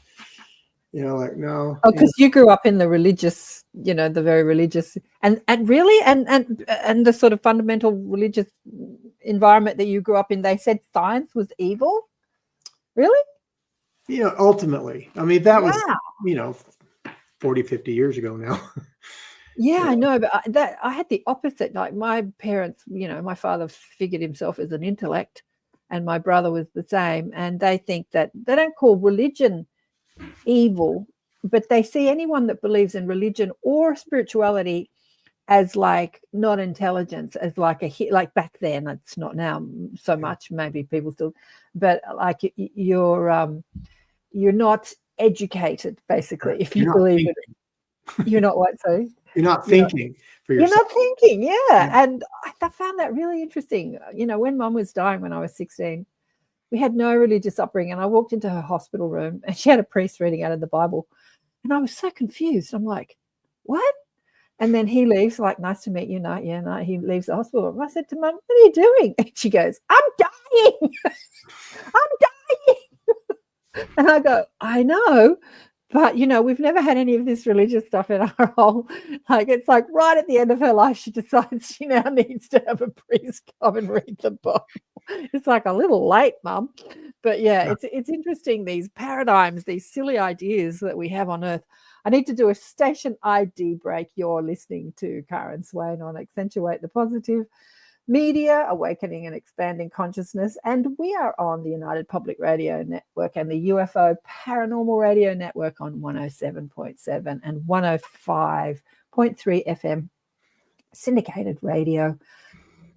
no. Oh, because you grew up in the religious, the very religious and really and the sort of fundamental religious environment that you grew up in, they said science was evil. Really? Ultimately. I mean, that was, 40, 50 years ago now. Yeah, I know, but I had the opposite. Like my parents, my father figured himself as an intellect, and my brother was the same. And they think that they don't call religion evil, but they see anyone that believes in religion or spirituality as like not intelligence, as like like back then. It's not now so much. Maybe people still, but like you're not educated, basically. If you believe it, you're not what? Sorry. You're not thinking for yourself. You're not thinking, yeah. And I found that really interesting. When Mum was dying when I was 16, we had no religious upbringing. And I walked into her hospital room and she had a priest reading out of the Bible. And I was so confused. I'm like, what? And then he leaves, like, nice to meet you. No, yeah, no. He leaves the hospital room. I said to Mum, what are you doing? And she goes, I'm dying. I'm dying. And I go, I know. But, we've never had any of this religious stuff in our whole, it's like right at the end of her life, she decides she now needs to have a priest come and read the Bible. It's like a little late, Mum. But yeah, it's interesting, these paradigms, these silly ideas that we have on Earth. I need to do a station ID break. You're listening to Karen Swain on Accentuate the Positive Media, Awakening and Expanding Consciousness, and we are on the United Public Radio Network and the UFO Paranormal Radio Network on 107.7 and 105.3 FM syndicated radio,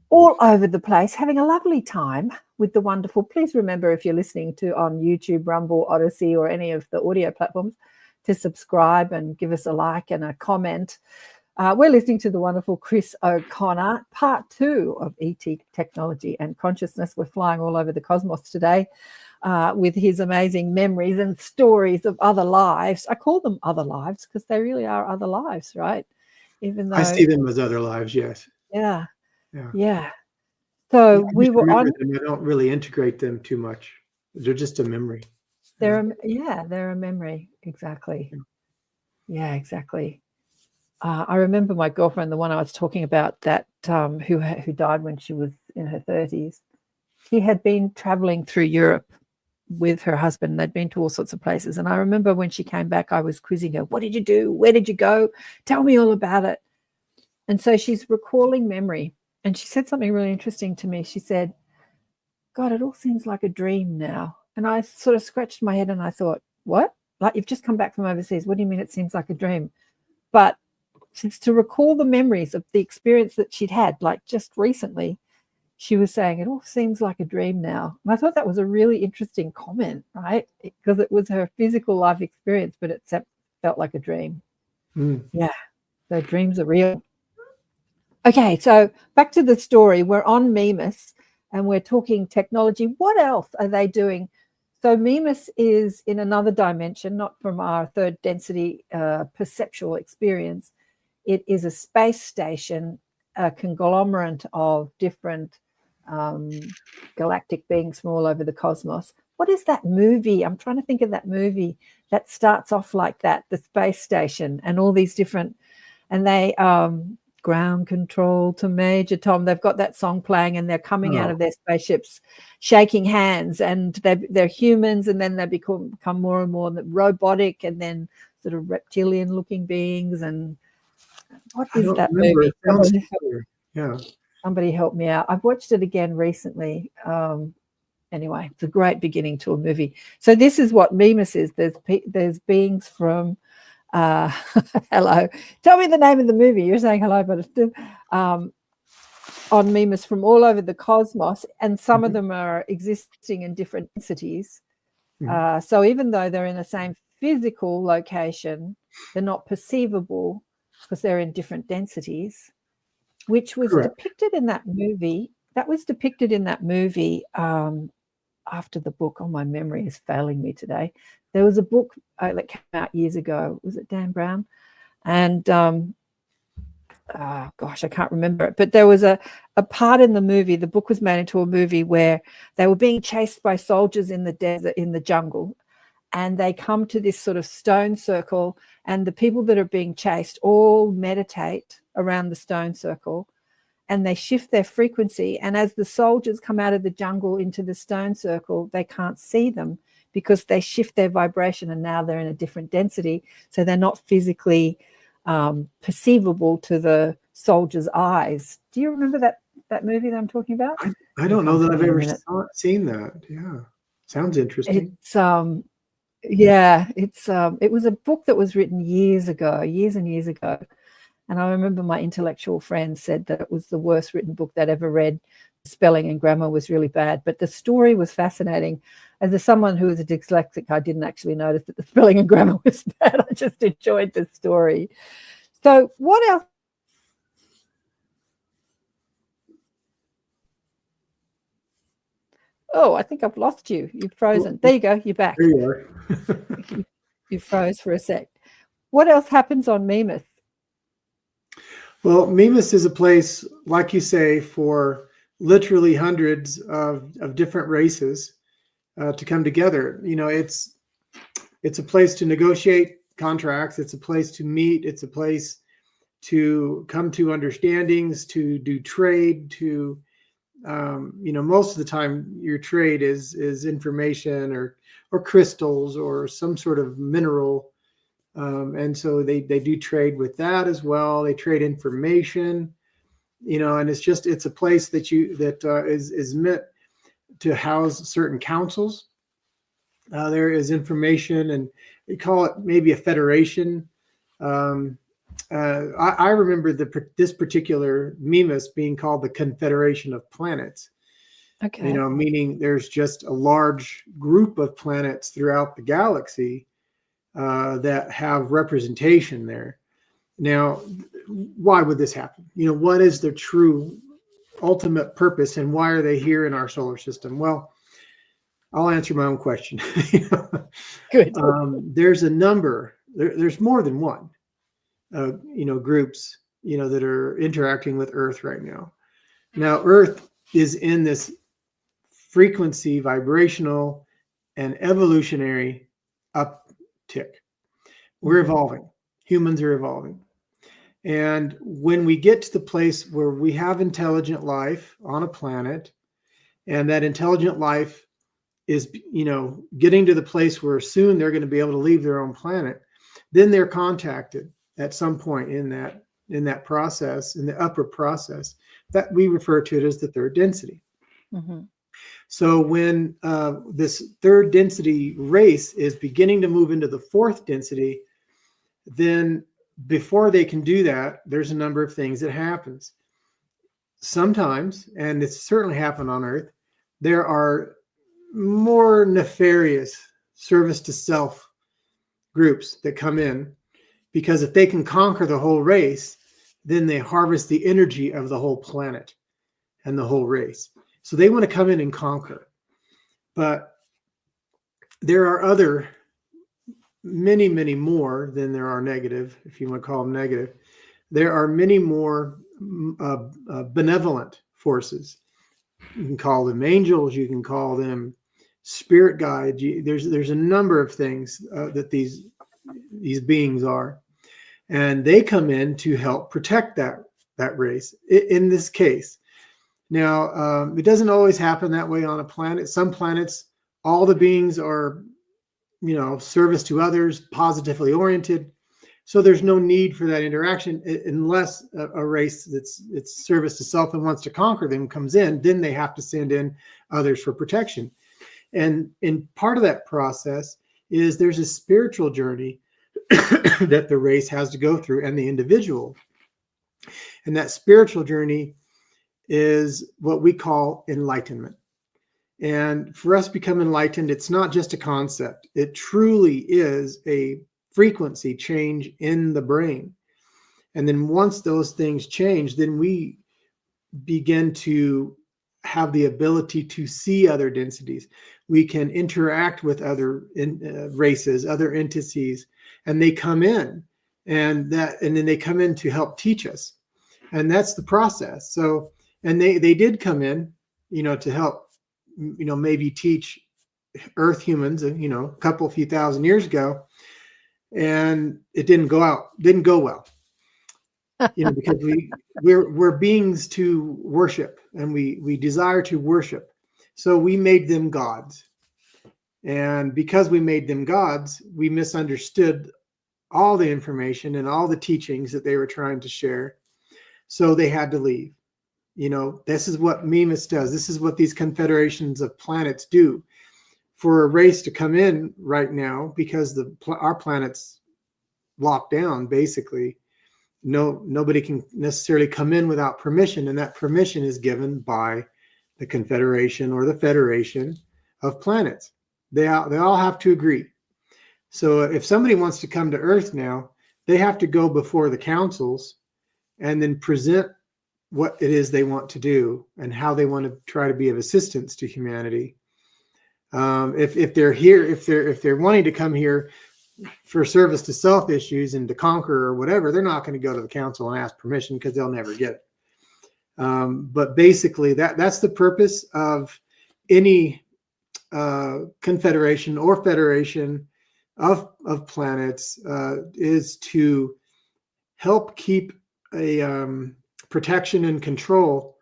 all over the place, having a lovely time with the wonderful. Please remember, if you're listening to on YouTube, Rumble, Odyssey, or any of the audio platforms, to subscribe and give us a like and a comment. We're listening to the wonderful Chris O'Connor, part 2 of ET Technology and Consciousness. We're flying all over the cosmos today with his amazing memories and stories of other lives. I call them other lives because they really are other lives, right? Even though I see them as other lives, yes. Yeah. Yeah. So I we just were remember on. them. I don't really integrate them too much. They're just a memory. They're a memory. Exactly. Yeah, exactly. I remember my girlfriend, the one I was talking about, that who died when she was in her 30s. She had been traveling through Europe with her husband. They'd been to all sorts of places. And I remember when she came back, I was quizzing her. What did you do? Where did you go? Tell me all about it. And so she's recalling memory. And she said something really interesting to me. She said, God, it all seems like a dream now. And I sort of scratched my head and I thought, what? Like, you've just come back from overseas. What do you mean it seems like a dream? But to recall the memories of the experience that she'd had, like just recently, she was saying, it all seems like a dream now. And I thought that was a really interesting comment, right? Because it was her physical life experience, but it felt like a dream. Yeah. So dreams are real. Okay, so back to the story. We're on Mimas and we're talking technology. What else are they doing? So Mimas is in another dimension, not from our third density perceptual experience. It is a space station, a conglomerate of different galactic beings from all over the cosmos. What is that movie? I'm trying to think of that movie that starts off like that, the space station and all these different, and they ground control to Major Tom. They've got that song playing and they're coming out of their spaceships, shaking hands, and they're humans, and then they become more and more robotic, and then sort of reptilian looking beings. And what is that movie? Somebody help me out. I've watched it again recently. Anyway, it's a great beginning to a movie. So this is what Mimas is. There's beings from hello. Tell me the name of the movie. You're saying hello, but it's still on Mimas from all over the cosmos, and some of them are existing in different densities. So even though they're in the same physical location, they're not perceivable because they're in different densities, which was depicted in that movie. That was depicted in that movie after the book. Oh, my memory is failing me today. There was a book that came out years ago. Was it Dan Brown? And gosh, I can't remember it. But there was a part in the movie. The book was made into a movie where they were being chased by soldiers in the desert, in the jungle. And they come to this sort of stone circle, and the people that are being chased all meditate around the stone circle, and they shift their frequency. And as the soldiers come out of the jungle into the stone circle, they can't see them because they shift their vibration, and now they're in a different density. So they're not physically perceivable to the soldiers' eyes. Do you remember that movie that I'm talking about? I don't know that I've ever seen that. Yeah. Sounds interesting. It was a book that was written years and years ago. And I remember my intellectual friend said that it was the worst written book they'd ever read. Spelling and grammar was really bad, but the story was fascinating. As someone who was a dyslexic, I didn't actually notice that the spelling and grammar was bad. I just enjoyed the story. So what else? Oh, I think I've lost you. You've frozen. There you go. You're back. There you are. You froze for a sec. What else happens on Mimas? Well, Mimas is a place, like you say, for literally hundreds of different races to come together. You know, it's it's a place to negotiate contracts. It's a place to meet. It's a place to come to understandings, to do trade, to, most of the time your trade is information or crystals or some sort of mineral. And so they do trade with that as well. They trade information, and it's a place that is meant to house certain councils. There is information, and we call it maybe a federation. I remember this particular Mimas being called the Confederation of Planets. Okay. Meaning there's just a large group of planets throughout the galaxy that have representation there. Now, why would this happen? What is the true ultimate purpose, and why are they here in our solar system? Well, I'll answer my own question. Good. There's a number. There's more than one. Groups, that are interacting with Earth right now. Now, Earth is in this frequency, vibrational, and evolutionary uptick. We're evolving. Humans are evolving. And when we get to the place where we have intelligent life on a planet, and that intelligent life is, getting to the place where soon they're going to be able to leave their own planet, then they're contacted at some point in that process, in the upper process, that we refer to it as the third density. Mm-hmm. So when this third density race is beginning to move into the fourth density, then before they can do that, there's a number of things that happens. Sometimes, and it's certainly happened on Earth, there are more nefarious service to self groups that come in, because if they can conquer the whole race, then they harvest the energy of the whole planet and the whole race. So they want to come in and conquer. But there are many, many more than there are negative, if you want to call them negative. There are many more benevolent forces. You can call them angels. You can call them spirit guides. There's a number of things that these beings are, and they come in to help protect that race in this case. Now, it doesn't always happen that way on a planet. Some planets, all the beings are, service to others, positively oriented. So there's no need for that interaction unless a race it's service to self and wants to conquer them comes in. Then they have to send in others for protection. And in part of that process is there's a spiritual journey that the race has to go through, and the individual. And that spiritual journey is what we call enlightenment. And for us to become enlightened, it's not just a concept. It truly is a frequency change in the brain. And then once those things change, then we begin to have the ability to see other densities. We can interact with other races, other entities, and they come in, and then they come in to help teach us. And that's the process. So, and they did come in, to help, maybe teach Earth humans, a few thousand years ago, and it didn't go well. Because we're beings to worship, and we desire to worship. So we made them gods. And because we made them gods, we misunderstood all the information and all the teachings that they were trying to share. So they had to leave. This is what Mimas does. This is what these confederations of planets do. For a race to come in right now, because our planet's locked down, basically, nobody can necessarily come in without permission, and that permission is given by the Confederation or the Federation of Planets. They all have to agree. So if somebody wants to come to Earth now, they have to go before the councils and then present what it is they want to do and how they want to try to be of assistance to humanity. If they're here, if they're wanting to come here for service to self issues and to conquer or whatever, they're not going to go to the council and ask permission, because they'll never get it. But basically, that's the purpose of any confederation or federation of planets is to help keep a protection and control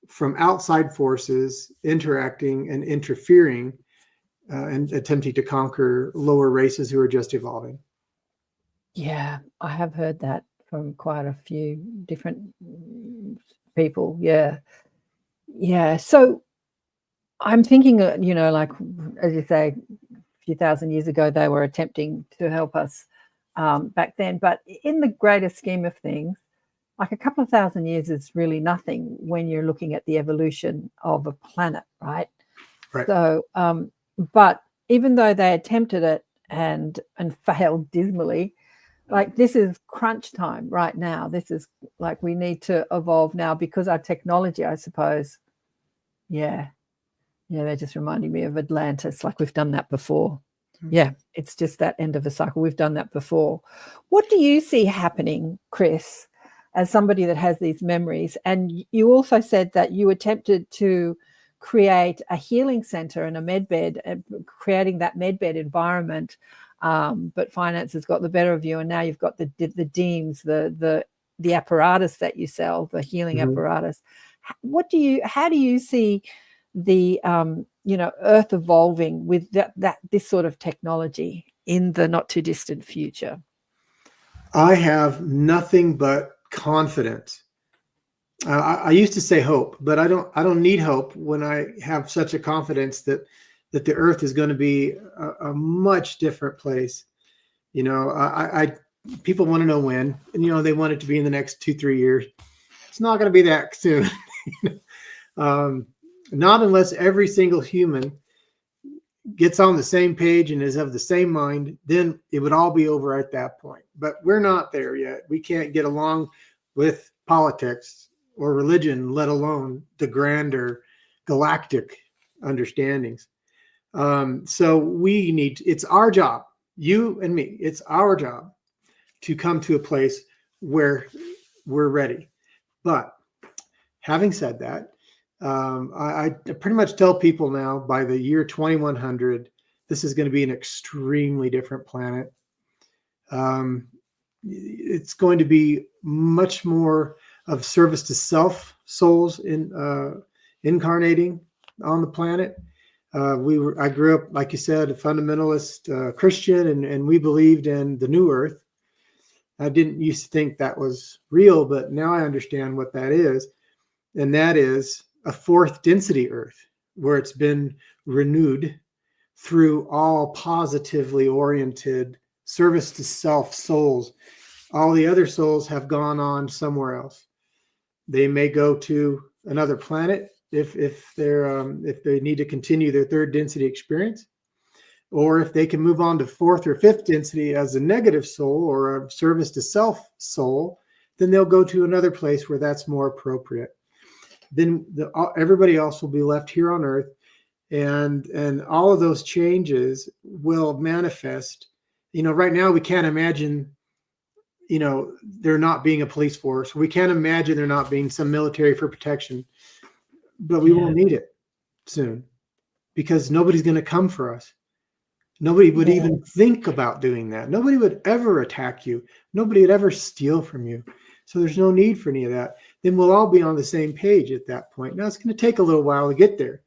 from outside forces interacting and interfering and attempting to conquer lower races who are just evolving. Yeah, I have heard that from quite a few different people. Yeah. Yeah. So I'm thinking, like, as you say, a few thousand years ago, they were attempting to help us back then. But in the greater scheme of things, like a couple of thousand years is really nothing when you're looking at the evolution of a planet, right? Right. So, but even though they attempted it and failed dismally, like this is crunch time right now. This is like we need to evolve now because our technology, I suppose. Yeah. Yeah, they're just reminding me of Atlantis, like we've done that before. Yeah, it's just that end of a cycle. We've done that before. What do you see happening, Chris, as somebody that has these memories? And you also said that you attempted to create a healing center and a medbed, creating that medbed environment, but finances got the better of you, and now you've got the DEEMS, the apparatus that you sell, the healing apparatus. How do you see the Earth evolving with this sort of technology in the not too distant future? I have nothing but confidence. I used to say hope, but I don't need hope when I have such a confidence that the Earth is going to be a much different place. People want to know when, and they want it to be in the next 2-3 years. It's not going to be that soon. Not unless every single human gets on the same page and is of the same mind, then it would all be over at that point. But we're not there yet. We can't get along with politics or religion, let alone the grander galactic understandings. So it's our job, you and me, it's our job to come to a place where we're ready. But having said that, I pretty much tell people now by the year 2100, this is going to be an extremely different planet. It's going to be much more of service to self souls incarnating on the planet. I grew up, like you said, a fundamentalist Christian, and we believed in the new Earth. I didn't used to think that was real, but now I understand what that is. And that is a fourth density Earth, where it's been renewed through all positively oriented service to self souls. All the other souls have gone on somewhere else. They may go to another planet if they need to continue their third density experience, or if they can move on to fourth or fifth density as a negative soul or a service to self soul, then they'll go to another place where that's more appropriate. Then everybody else will be left here on Earth, and all of those changes will manifest. Right now we can't imagine, there not being a police force. We can't imagine there not being some military for protection, but we won't need it soon because nobody's going to come for us. Nobody would even think about doing that. Nobody would ever attack you. Nobody would ever steal from you. So there's no need for any of that. Then we'll all be on the same page at that point. Now it's going to take a little while to get there.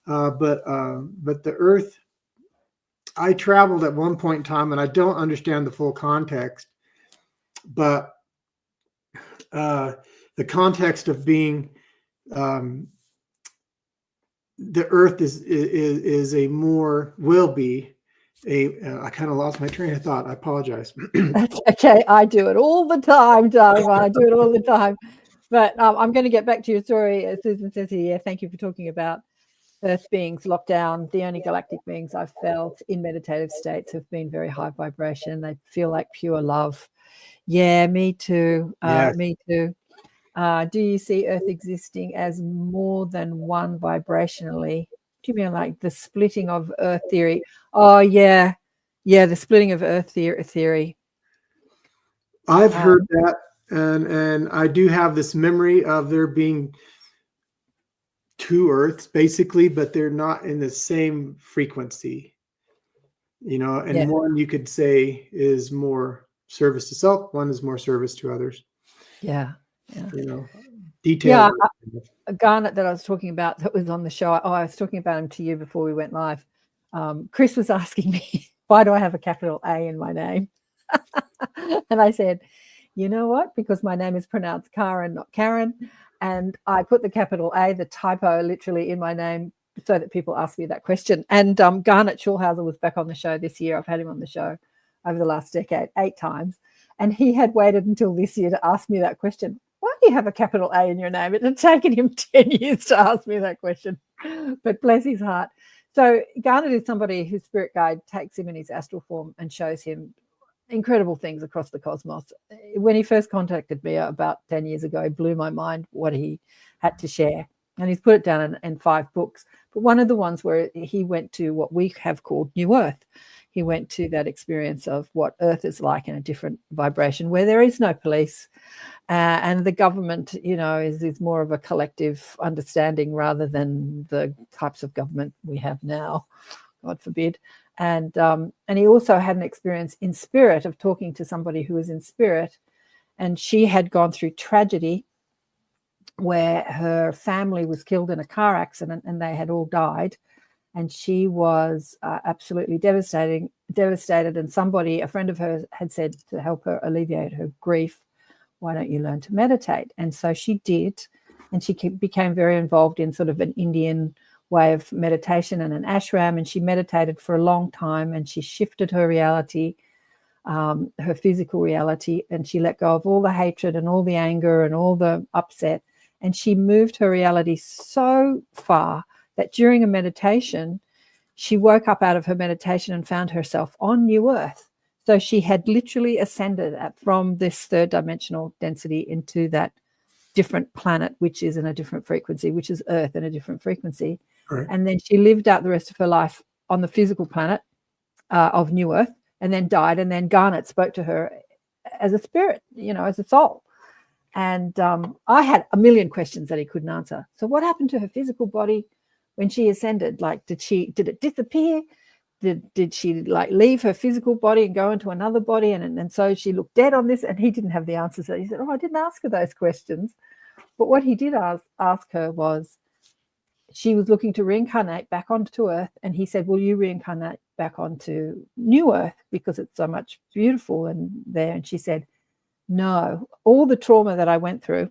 But the Earth, I traveled at one point in time, and I don't understand the full context, but the context of being the Earth will be I kind of lost my train of thought. I apologize. That's okay. I do it all the time, darling. I do it all the time. But I'm going to get back to your story. Susan says here, thank you for talking about Earth beings locked down. The only galactic beings I've felt in meditative states have been very high vibration. They feel like pure love. Yeah, me too. Yes. Me too. Do you see Earth existing as more than one vibrationally? Do you mean like the splitting of Earth theory? Oh, yeah. Yeah, the splitting of Earth theory. I've heard that, and I do have this memory of there being two Earths, basically, but they're not in the same frequency. and Yeah. one you could say is more service to self, one is more service to others. Yeah. Details. Garnet that I was talking about that was on the show. I was talking about him to you before we went live. Chris was asking me, why do I have a capital A in my name? And I said, you know what? Because my name is pronounced Karen, not Karen. And I put the capital A, the typo, literally in my name so that people ask me that question. And Garnet Schulhauser was back on the show this year. I've had him on the show over the last decade 8 times. And he had waited until this year to ask me that question. Why do you have a capital A in your name? It had taken him 10 years to ask me that question, but bless his heart. So Garnet is somebody whose spirit guide takes him in his astral form and shows him incredible things across the cosmos. When he first contacted me about 10 years ago, it blew my mind what he had to share. And he's put it down in 5 books. But one of the ones where he went to what we have called New Earth. He went to that experience of what Earth is like in a different vibration where there is no police. And the government, is more of a collective understanding rather than the types of government we have now, God forbid. And he also had an experience in spirit of talking to somebody who was in spirit, and she had gone through tragedy where her family was killed in a car accident and they had all died. And she was absolutely devastated. And somebody, a friend of hers, had said to help her alleviate her grief, why don't you learn to meditate? And so she did. And she became very involved in sort of an Indian way of meditation and an ashram. And she meditated for a long time. And she shifted her reality, her physical reality. And she let go of all the hatred and all the anger and all the upset. And she moved her reality so far that during a meditation, she woke up out of her meditation and found herself on New Earth. So she had literally ascended from this 3rd dimensional density into that different planet, which is in a different frequency, which is Earth in a different frequency. Right. And then she lived out the rest of her life on the physical planet of New Earth, and then died. And then Garnet spoke to her as a spirit, as a soul. And I had a million questions that he couldn't answer. So what happened to her physical body when she ascended? Like, did it disappear? Did she leave her physical body and go into another body? And so she looked dead on this, and he didn't have the answers. So he said, I didn't ask her those questions. But what he did ask her was, she was looking to reincarnate back onto Earth. And he said, will you reincarnate back onto New Earth because it's so much beautiful and there? And she said, no, all the trauma that I went through,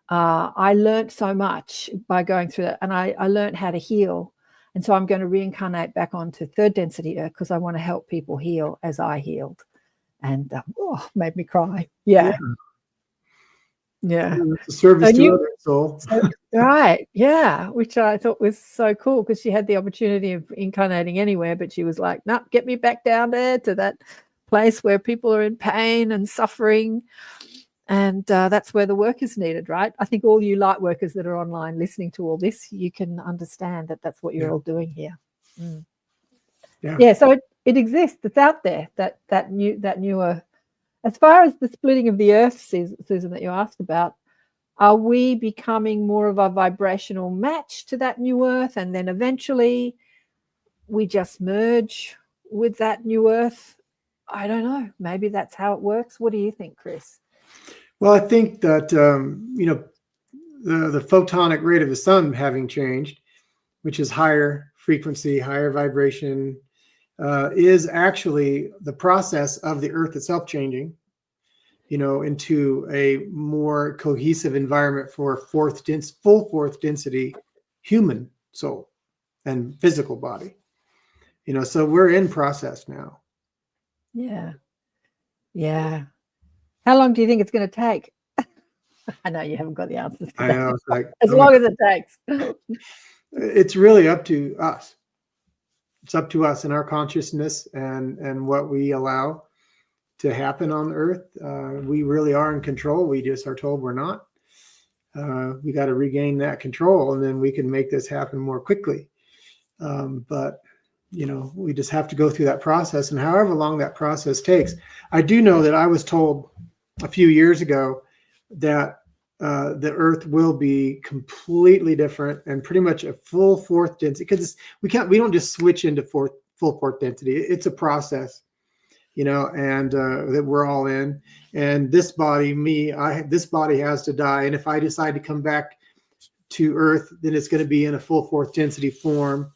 I learned so much by going through that, and I learned how to heal. And so I'm going to reincarnate back onto 3rd density Earth because I want to help people heal as I healed. And made me cry. Yeah. It's a service to others, soul. Right. Yeah. Which I thought was so cool because she had the opportunity of incarnating anywhere, but she was like, no, get me back down there to that place where people are in pain and suffering. And that's where the work is needed, right? I think all you light workers that are online listening to all this, you can understand that that's what you're all doing here. Mm. Yeah. So it exists. It's out there. That newer. As far as the splitting of the Earth, Susan, that you asked about, are we becoming more of a vibrational match to that new Earth, and then eventually we just merge with that new Earth? I don't know. Maybe that's how it works. What do you think, Chris? Well, I think that, the photonic rate of the sun having changed, which is higher frequency, higher vibration, is actually the process of the Earth itself changing, into a more cohesive environment for full 4th density human soul and physical body. So we're in process now. Yeah. Yeah. How long do you think it's going to take? I know you haven't got the answers. I know. It's like, as long as it takes. It's really up to us. It's up to us and our consciousness and what we allow to happen on Earth. We really are in control. We just are told we're not. We got to regain that control, and then we can make this happen more quickly. But we just have to go through that process, and however long that process takes. I do know that I was told a few years ago that the Earth will be completely different and pretty much a full 4th density, because we don't just switch into full fourth density. It's a process, and that we're all in. And this body, this body has to die. And if I decide to come back to Earth, then it's going to be in a full fourth density form,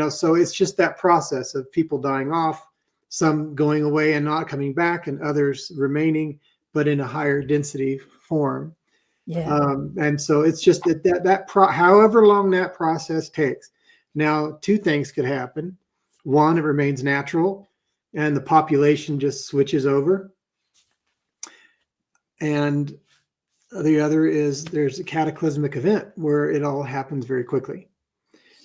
so it's just that process of people dying off, some going away and not coming back, and others remaining, but in a higher density form. Yeah. And so it's just however long that process takes. Now, two things could happen. One, it remains natural and the population just switches over. And the other is there's a cataclysmic event where it all happens very quickly.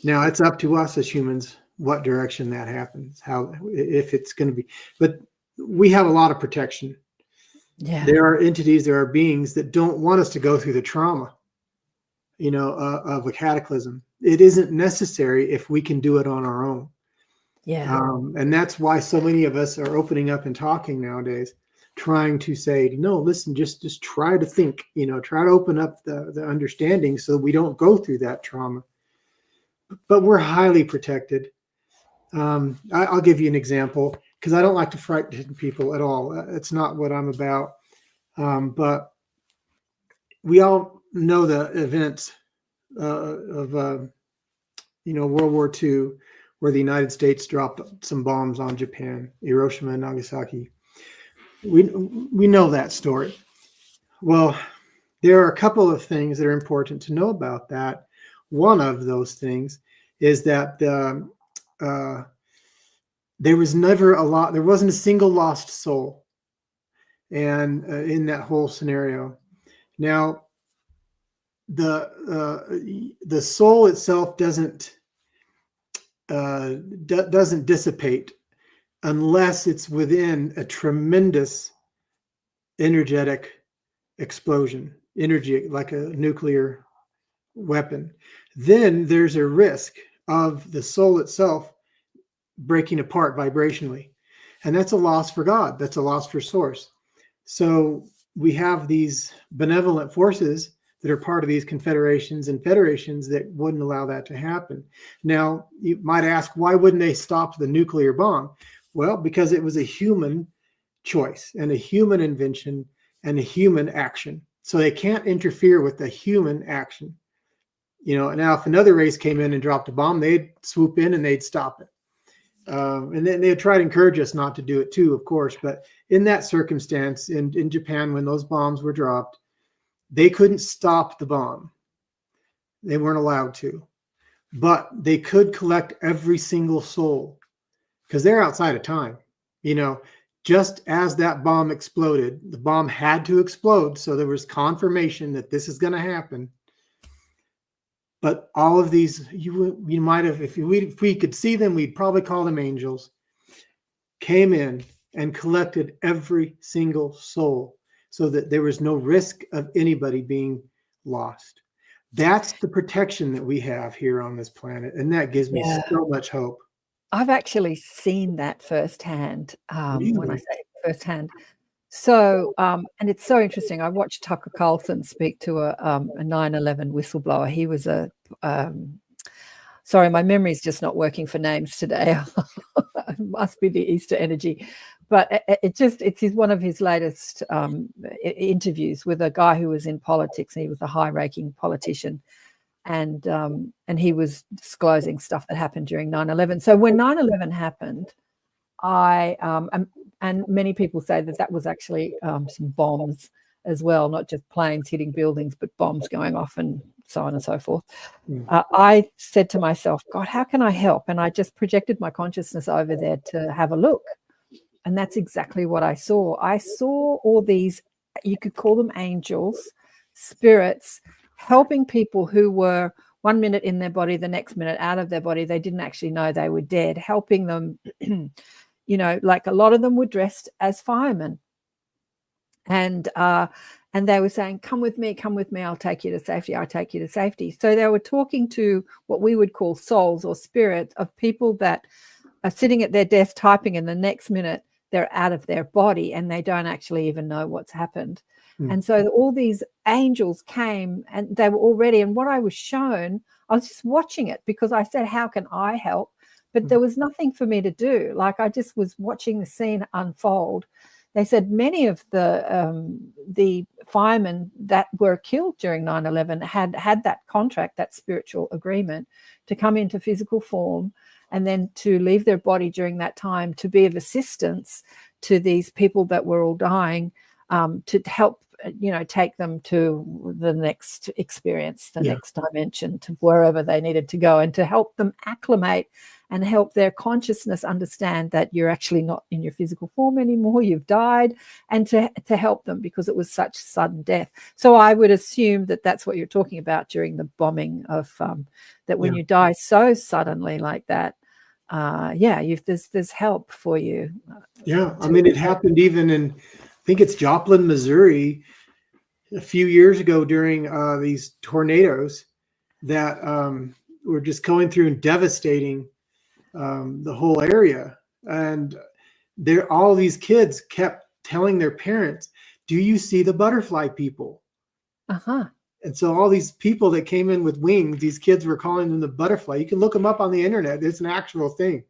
Now, it's up to us as humans what direction that happens, if it's going to be. But we have a lot of protection. Yeah. There are entities, there are beings that don't want us to go through the trauma, of a cataclysm. It isn't necessary if we can do it on our own. Yeah. And that's why so many of us are opening up and talking nowadays, trying to say, no, listen, just try to think, try to open up the understanding so we don't go through that trauma. But we're highly protected. I'll give you an example, because I don't like to frighten people at all. It's not what I'm about. But we all know the events of World War II, where the United States dropped some bombs on Japan, Hiroshima and Nagasaki. We know that story. Well, there are a couple of things that are important to know about that. One of those things is that there wasn't a single lost soul, and in that whole scenario. Now, the soul itself doesn't dissipate unless it's within a tremendous energetic explosion, energy like a nuclear weapon. Then there's a risk of the soul itself breaking apart vibrationally, and that's a loss for God. That's a loss for source. So we have these benevolent forces that are part of these confederations and federations that wouldn't allow that to happen. Now, you might ask, why wouldn't they stop the nuclear bomb? Well, because it was a human choice and a human invention and a human action. So they can't interfere with the human action. Now if another race came in and dropped a bomb, they'd swoop in and they'd stop it. And then they'd try to encourage us not to do it too, of course. But in that circumstance, in Japan, when those bombs were dropped, they couldn't stop the bomb. They weren't allowed to. But they could collect every single soul, because they're outside of time. Just as that bomb exploded, the bomb had to explode. So there was confirmation that this is going to happen. But all of these, you might have, if we could see them, we'd probably call them angels, came in and collected every single soul so that there was no risk of anybody being lost. That's the protection that we have here on this planet. And that gives me so much hope. I've actually seen that firsthand. Really? When I say firsthand. So, and it's so interesting. I watched Tucker Carlson speak to a 9/11 whistleblower. He was sorry, my memory is just not working for names today. It must be the Easter energy. But it's one of his latest interviews with a guy who was in politics, and he was a high-ranking politician. And he was disclosing stuff that happened during 9/11. So when 9/11 happened, and many people say that was actually some bombs as well, not just planes hitting buildings, but bombs going off and so on and so forth. I said to myself, God, how can I help? And I just projected my consciousness over there to have a look. And that's exactly what I saw. I saw all these, you could call them angels, spirits, helping people who were 1 minute in their body, the next minute out of their body. They didn't actually know they were dead, helping them. Like a lot of them were dressed as firemen. And they were saying, come with me, I'll take you to safety, I'll take you to safety. So they were talking to what we would call souls or spirits of people that are sitting at their desk typing, and the next minute they're out of their body and they don't actually even know what's happened. And so all these angels came, and they were all ready. And what I was shown, I was just watching it, because I said, how can I help? but there was nothing for me to do. Like, I just was watching the scene unfold. They said many of the firemen that were killed during 9/11 had that contract, that spiritual agreement, to come into physical form and then to leave their body during that time to be of assistance to these people that were all dying, to help, take them to the next experience, the next dimension, to wherever they needed to go, and to help them acclimate and help their consciousness understand that you're actually not in your physical form anymore, you've died, and to help them, because it was such sudden death. So I would assume that that's what you're talking about during the bombing of, that when you die so suddenly like that, there's help for you. Yeah, I mean, it happened even in, I think it's Joplin, Missouri, a few years ago during these tornadoes that were just going through and devastating the whole area. And all these kids kept telling their parents, "Do you see the butterfly people?" And so all these people that came in with wings, these kids were calling them the butterfly. You can look them up on the internet. It's an actual thing.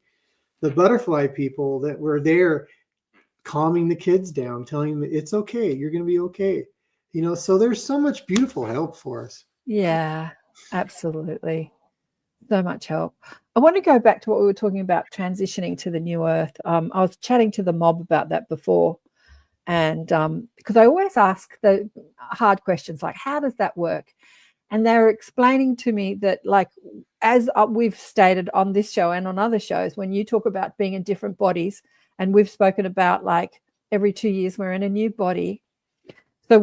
The butterfly people that were there calming the kids down, telling them it's okay, you're going to be okay. So there's so much beautiful help for us. Yeah, absolutely. So much help. I want to go back to what we were talking about, transitioning to the new earth. I was chatting to the mob about that before. And because I always ask the hard questions, like, how does that work? And they were explaining to me that, like, as we've stated on this show and on other shows, when you talk about being in different bodies, and we've spoken about, like, every 2 years we're in a new body. So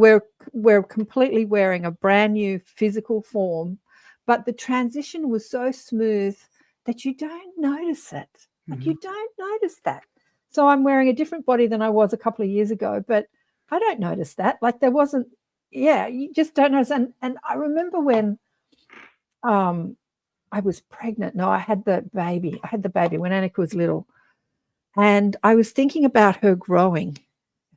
we're completely wearing a brand new physical form, but the transition was so smooth that you don't notice it. Like, you don't notice that. So I'm wearing a different body than I was a couple of years ago, but I don't notice that. Like, there wasn't, you just don't notice. And I remember when I was pregnant. No, I had the baby. When Annika was little. And I was thinking about her growing,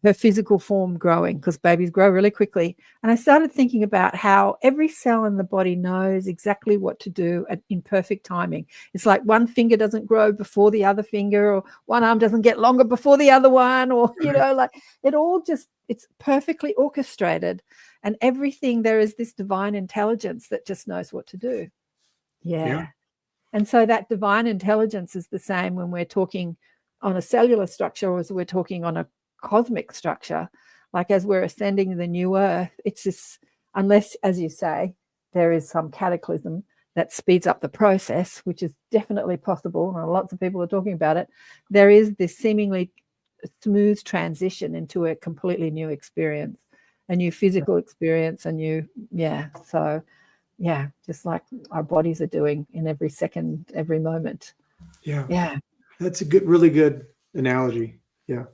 her physical form growing, because babies grow really quickly. And I started thinking about how every cell in the body knows exactly what to do in perfect timing. It's like one finger doesn't grow before the other finger, or one arm doesn't get longer before the other one, or, like, it all just, it's perfectly orchestrated. And everything, there is this divine intelligence that just knows what to do. Yeah. And so that divine intelligence is the same when we're talking on a cellular structure or as we're talking on a cosmic structure. Like, as we're ascending the new earth, it's this, unless, as you say, there is some cataclysm that speeds up the process, which is definitely possible, and lots of people are talking about it, there is this seemingly smooth transition into a completely new experience, a new physical experience, just like our bodies are doing in every second, every moment. Yeah. That's a really good analogy. Yeah.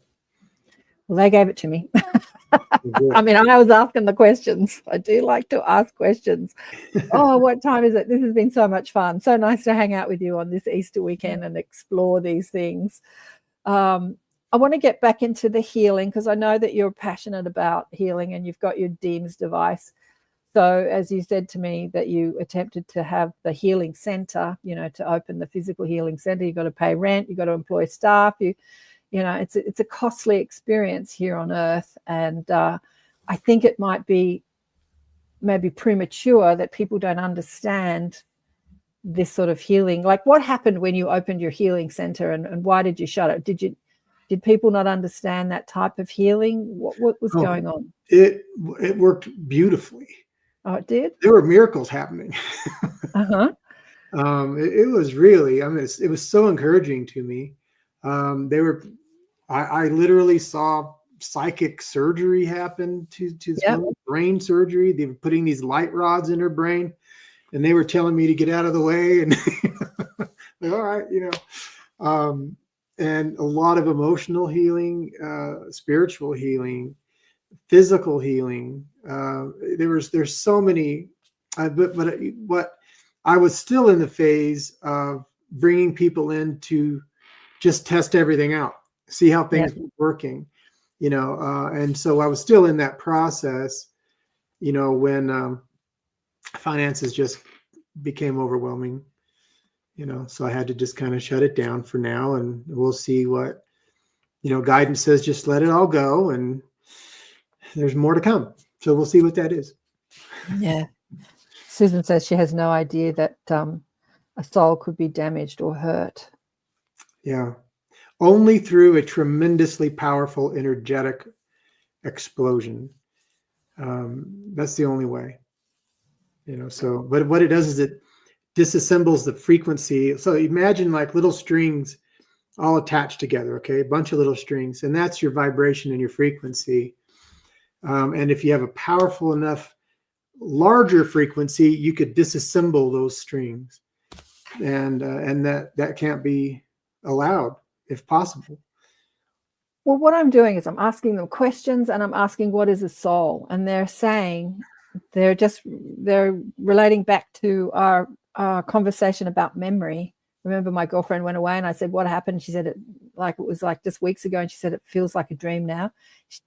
Well, they gave it to me. I mean, I was asking the questions. I do like to ask questions. Oh, what time is it? This has been so much fun. So nice to hang out with you on this Easter weekend and explore these things. I want to get back into the healing, because I know that you're passionate about healing and you've got your DEEMS device. So as you said to me that you attempted to have the healing center, to open the physical healing center, you've got to pay rent, you've got to employ staff, it's a costly experience here on earth. And I think it might be maybe premature that people don't understand this sort of healing. Like, what happened when you opened your healing center, and why did you shut it? Did people not understand that type of healing? What was going on? It worked beautifully. Oh, it did? There were miracles happening. It was really, it was so encouraging to me. I literally saw psychic surgery happen to this woman, brain surgery. They were putting these light rods in her brain, and they were telling me to get out of the way. And like, all right, and a lot of emotional healing, spiritual healing, physical healing. There's so many, but I was still in the phase of bringing people in to just test everything out, see how things were working, and so I was still in that process, when finances just became overwhelming. So I had to just kind of shut it down for now, and we'll see what, guidance says. Just let it all go, and there's more to come. So we'll see what that is. Yeah. Susan says she has no idea that a soul could be damaged or hurt. Yeah. Only through a tremendously powerful energetic explosion. That's the only way. So, but what it does is it disassembles the frequency. So imagine like little strings all attached together, okay? A bunch of little strings, and that's your vibration and your frequency. And if you have a powerful enough larger frequency, you could disassemble those strings, and that can't be allowed if possible. Well, what I'm doing is I'm asking them questions, and I'm asking what is a soul, and they're saying they're relating back to our conversation about memory. Remember, my girlfriend went away, and I said, "What happened?" She said, "It was like just weeks ago," and she said, "It feels like a dream now."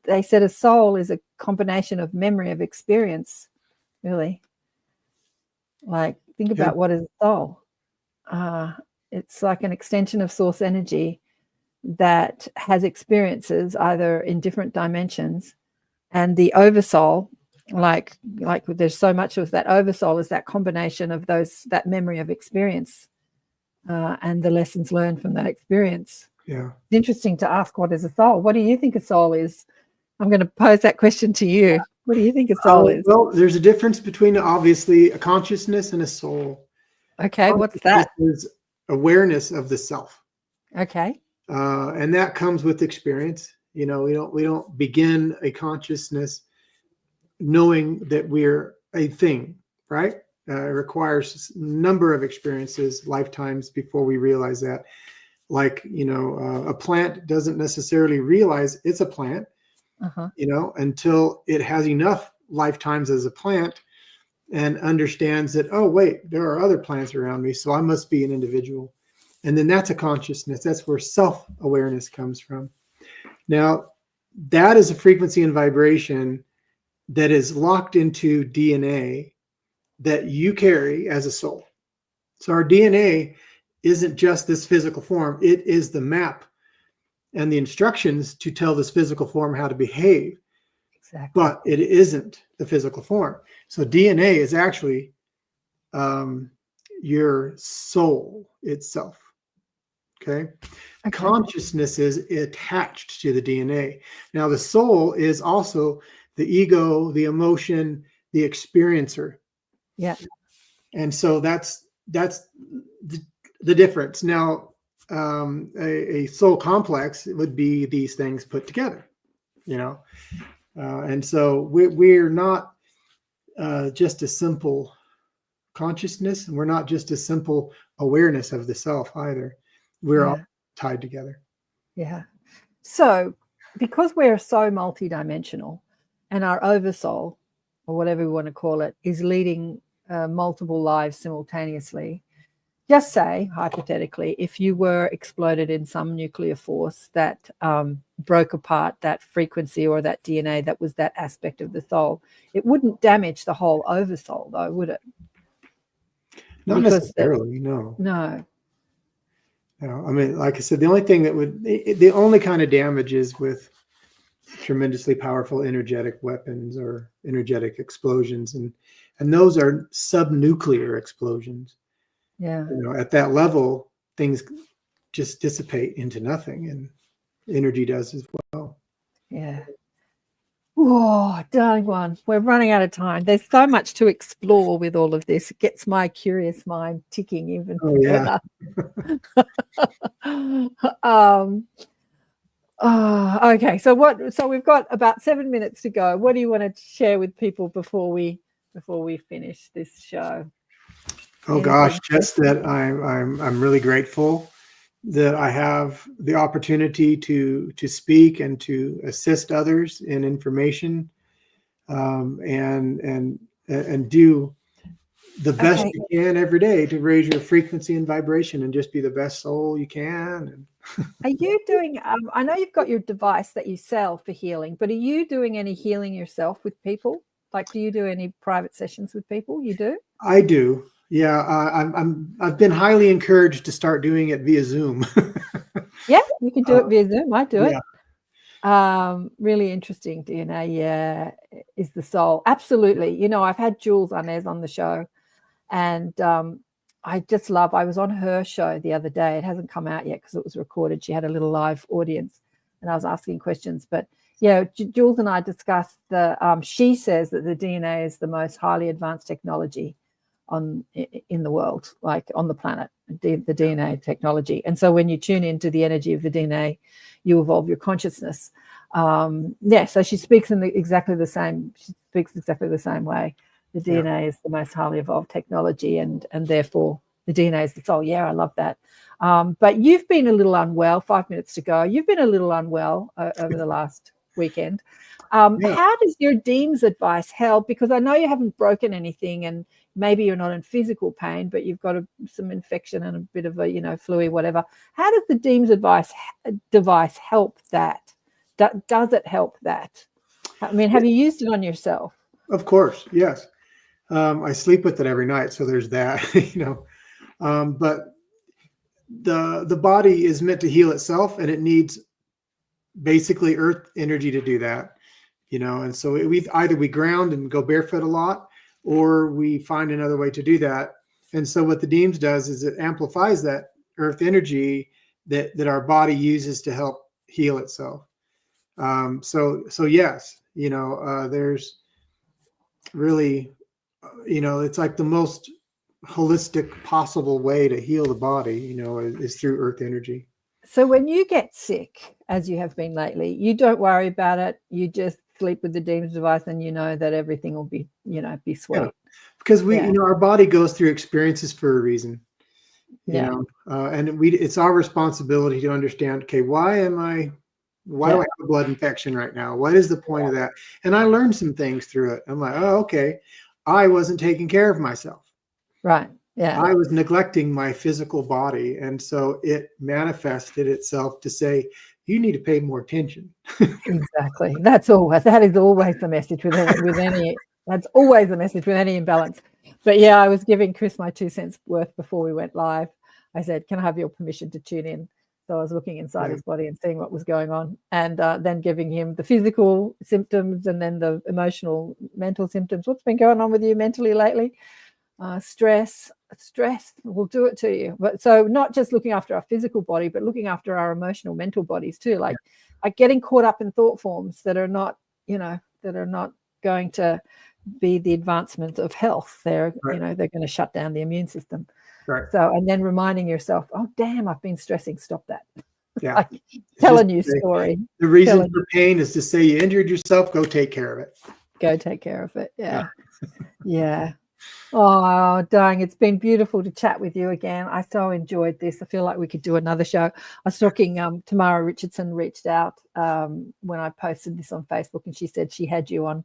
They said a soul is a combination of memory of experience. Really, like think about what is a soul. It's like an extension of source energy that has experiences either in different dimensions, and the oversoul, like there's so much of that oversoul is that combination of that memory of experience and the lessons learned from that experience. Yeah, it's interesting to ask, what is a soul? What do you think a soul is? I'm going to pose that question to you. What do you think a soul is? Well, there's a difference between obviously a consciousness and a soul. Okay, what's that? Is awareness of the self. Okay. And that comes with experience. We don't begin a consciousness knowing that we're a thing, right? It requires a number of experiences, lifetimes before we realize that. Like, a plant doesn't necessarily realize it's a plant, until it has enough lifetimes as a plant and understands that, oh, wait, there are other plants around me, so I must be an individual. And then that's a consciousness. That's where self-awareness comes from. Now, that is a frequency and vibration that is locked into DNA that you carry as a soul. So our DNA isn't just this physical form. It is the map and the instructions to tell this physical form how to behave. Exactly. But it isn't the physical form. So DNA is actually your soul itself. Okay. Consciousness is attached to the DNA. Now, the soul is also the ego, the emotion, the experiencer. Yeah. And so that's the difference. Now, a soul complex would be these things put together, and so we're not just a simple consciousness, and we're not just a simple awareness of the self either. We're all tied together. Yeah. So because we're so multidimensional, and our oversoul, or whatever we want to call it, is leading multiple lives simultaneously, just say, hypothetically, if you were exploded in some nuclear force that broke apart that frequency or that DNA that was that aspect of the soul, it wouldn't damage the whole oversoul, though, would it? Not necessarily, no. No. No, I mean, like I said, the only kind of damage is with tremendously powerful energetic weapons or energetic explosions, and those are subnuclear explosions. Yeah. At that level, things just dissipate into nothing, and energy does as well. Yeah. Oh, darling one, we're running out of time. There's so much to explore with all of this. It gets my curious mind ticking even further. Okay. So we've got about 7 minutes to go. What do you want to share with people before we finish this show? Oh gosh, just that I'm really grateful that I have the opportunity to speak and to assist others in information, and do the best you can every day to raise your frequency and vibration and just be the best soul you can. Are you doing, I know you've got your device that you sell for healing, but are you doing any healing yourself with people? Like, do you do any private sessions with people? You do? I do. Yeah, I've been highly encouraged to start doing it via Zoom. Yeah, you can do it via Zoom. I do yeah. it. Really interesting. DNA, yeah, is the soul. Absolutely. You know, I've had Jules Arnez on the show, and I was on her show the other day. It hasn't come out yet because it was recorded. She had a little live audience and I was asking questions. But yeah, Jules and I discussed she says that the DNA is the most highly advanced technology in the world, like on the planet, the DNA technology. And so when you tune into the energy of the DNA, you evolve your consciousness. So she speaks exactly the same way. The DNA is the most highly evolved technology, and therefore the DNA is the soul. Yeah, I love that. But you've been a little unwell. 5 minutes to go. You've been a little unwell over the last weekend. How does your DEEMS advice help? Because I know you haven't broken anything, and maybe you're not in physical pain, but you've got some infection and a bit of a flu, whatever. How does the DEEMS device help that? Does it help that? I mean, have you used it on yourself? Of course, yes. I sleep with it every night, so there's that. But the body is meant to heal itself, and it needs basically earth energy to do that. And so we ground and go barefoot a lot, or we find another way to do that. And so what the DEEMS does is it amplifies that earth energy that our body uses to help heal itself. So yes, there's really, it's like the most holistic possible way to heal the body, is through earth energy. So when you get sick, as you have been lately, you don't worry about it. You just sleep with the DEEMS device, and you know that everything will be sweet. Yeah. Because our body goes through experiences for a reason. And it's our responsibility to understand, okay, why do I have a blood infection right now? What is the point of that? And I learned some things through it. I'm like, oh, okay. I wasn't taking care of myself. Right. Yeah. I was neglecting my physical body. And so it manifested itself to say, you need to pay more attention. Exactly. That is always the message with any that's always the message with any imbalance. But yeah, I was giving Chris my 2 cents worth before we went live. I said, can I have your permission to tune in? So I was looking inside his body and seeing what was going on, and then giving him the physical symptoms and then the emotional, mental symptoms. What's been going on with you mentally lately? Stress will do it to you. But so not just looking after our physical body, but looking after our emotional, mental bodies too. Like getting caught up in thought forms that are not going to be the advancement of health. They're they're going to shut down the immune system. Right. So, and then reminding yourself, oh damn, I've been stressing. Stop that. Yeah. Tell a new story. The reason for pain is to say you injured yourself. Go take care of it. Go take care of it. Yeah. Yeah. Oh, darling, it's been beautiful to chat with you again. I so enjoyed this. I feel like we could do another show. I was talking, Tamara Richardson reached out when I posted this on Facebook, and she said she had you on,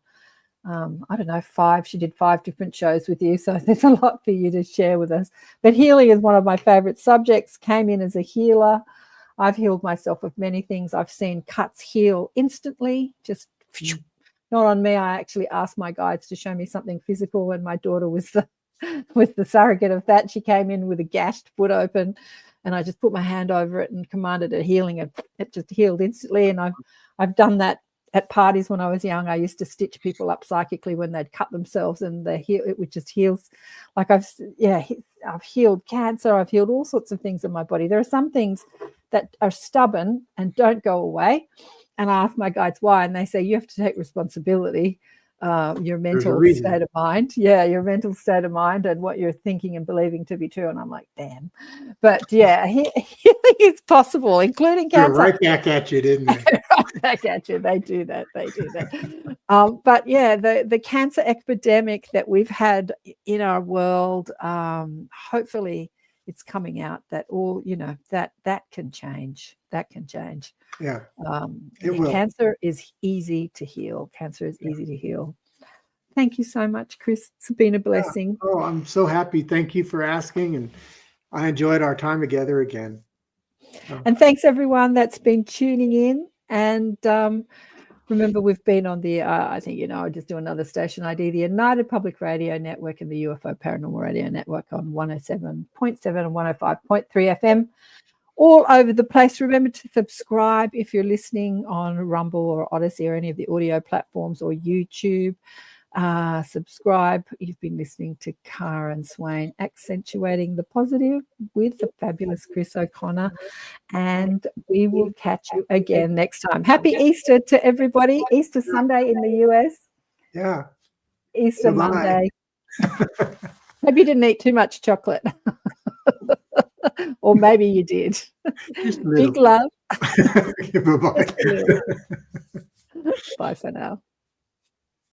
I don't know, she did 5 different shows with you. So there's a lot for you to share with us. But healing is one of my favorite subjects. Came in as a healer. I've healed myself of many things. I've seen cuts heal instantly, just not on me. I actually asked my guides to show me something physical, and my daughter was the surrogate of that. She came in with a gashed foot open, and I just put my hand over it and commanded a healing, and it just healed instantly. And I've done that at parties when I was young. I used to stitch people up psychically when they'd cut themselves, and it would just heals. Like I've healed cancer. I've healed all sorts of things in my body. There are some things that are stubborn and don't go away. And I ask my guides why, and they say you have to take responsibility, your mental state of mind. Yeah, your mental state of mind and what you're thinking and believing to be true. And I'm like, damn. But yeah, healing is possible, including cancer. Right back at you, didn't they? Right back at you. They do that. But yeah, the cancer epidemic that we've had in our world, hopefully it's coming out that that can change. That can change. Yeah. It will. Cancer is easy to heal. Easy to heal. Thank you so much, Chris. It's been a blessing. Yeah. Oh, I'm so happy. Thank you for asking. And I enjoyed our time together again. And thanks everyone that's been tuning in. And Remember, we've been on the, I think, I'll just do another station ID, the United Public Radio Network and the UFO Paranormal Radio Network on 107.7 and 105.3 FM. All over the place. Remember to subscribe if you're listening on Rumble or Odyssey or any of the audio platforms or YouTube. Subscribe. You've been listening to Karen Swain, Accentuating the Positive with the fabulous Chris O'Connor, and we will catch you again next time. Happy Easter to everybody. Easter Sunday in the US. Yeah. Easter Goodbye. Monday. Maybe you didn't eat too much chocolate. Or maybe you did. Big love. Bye-bye. Bye for now.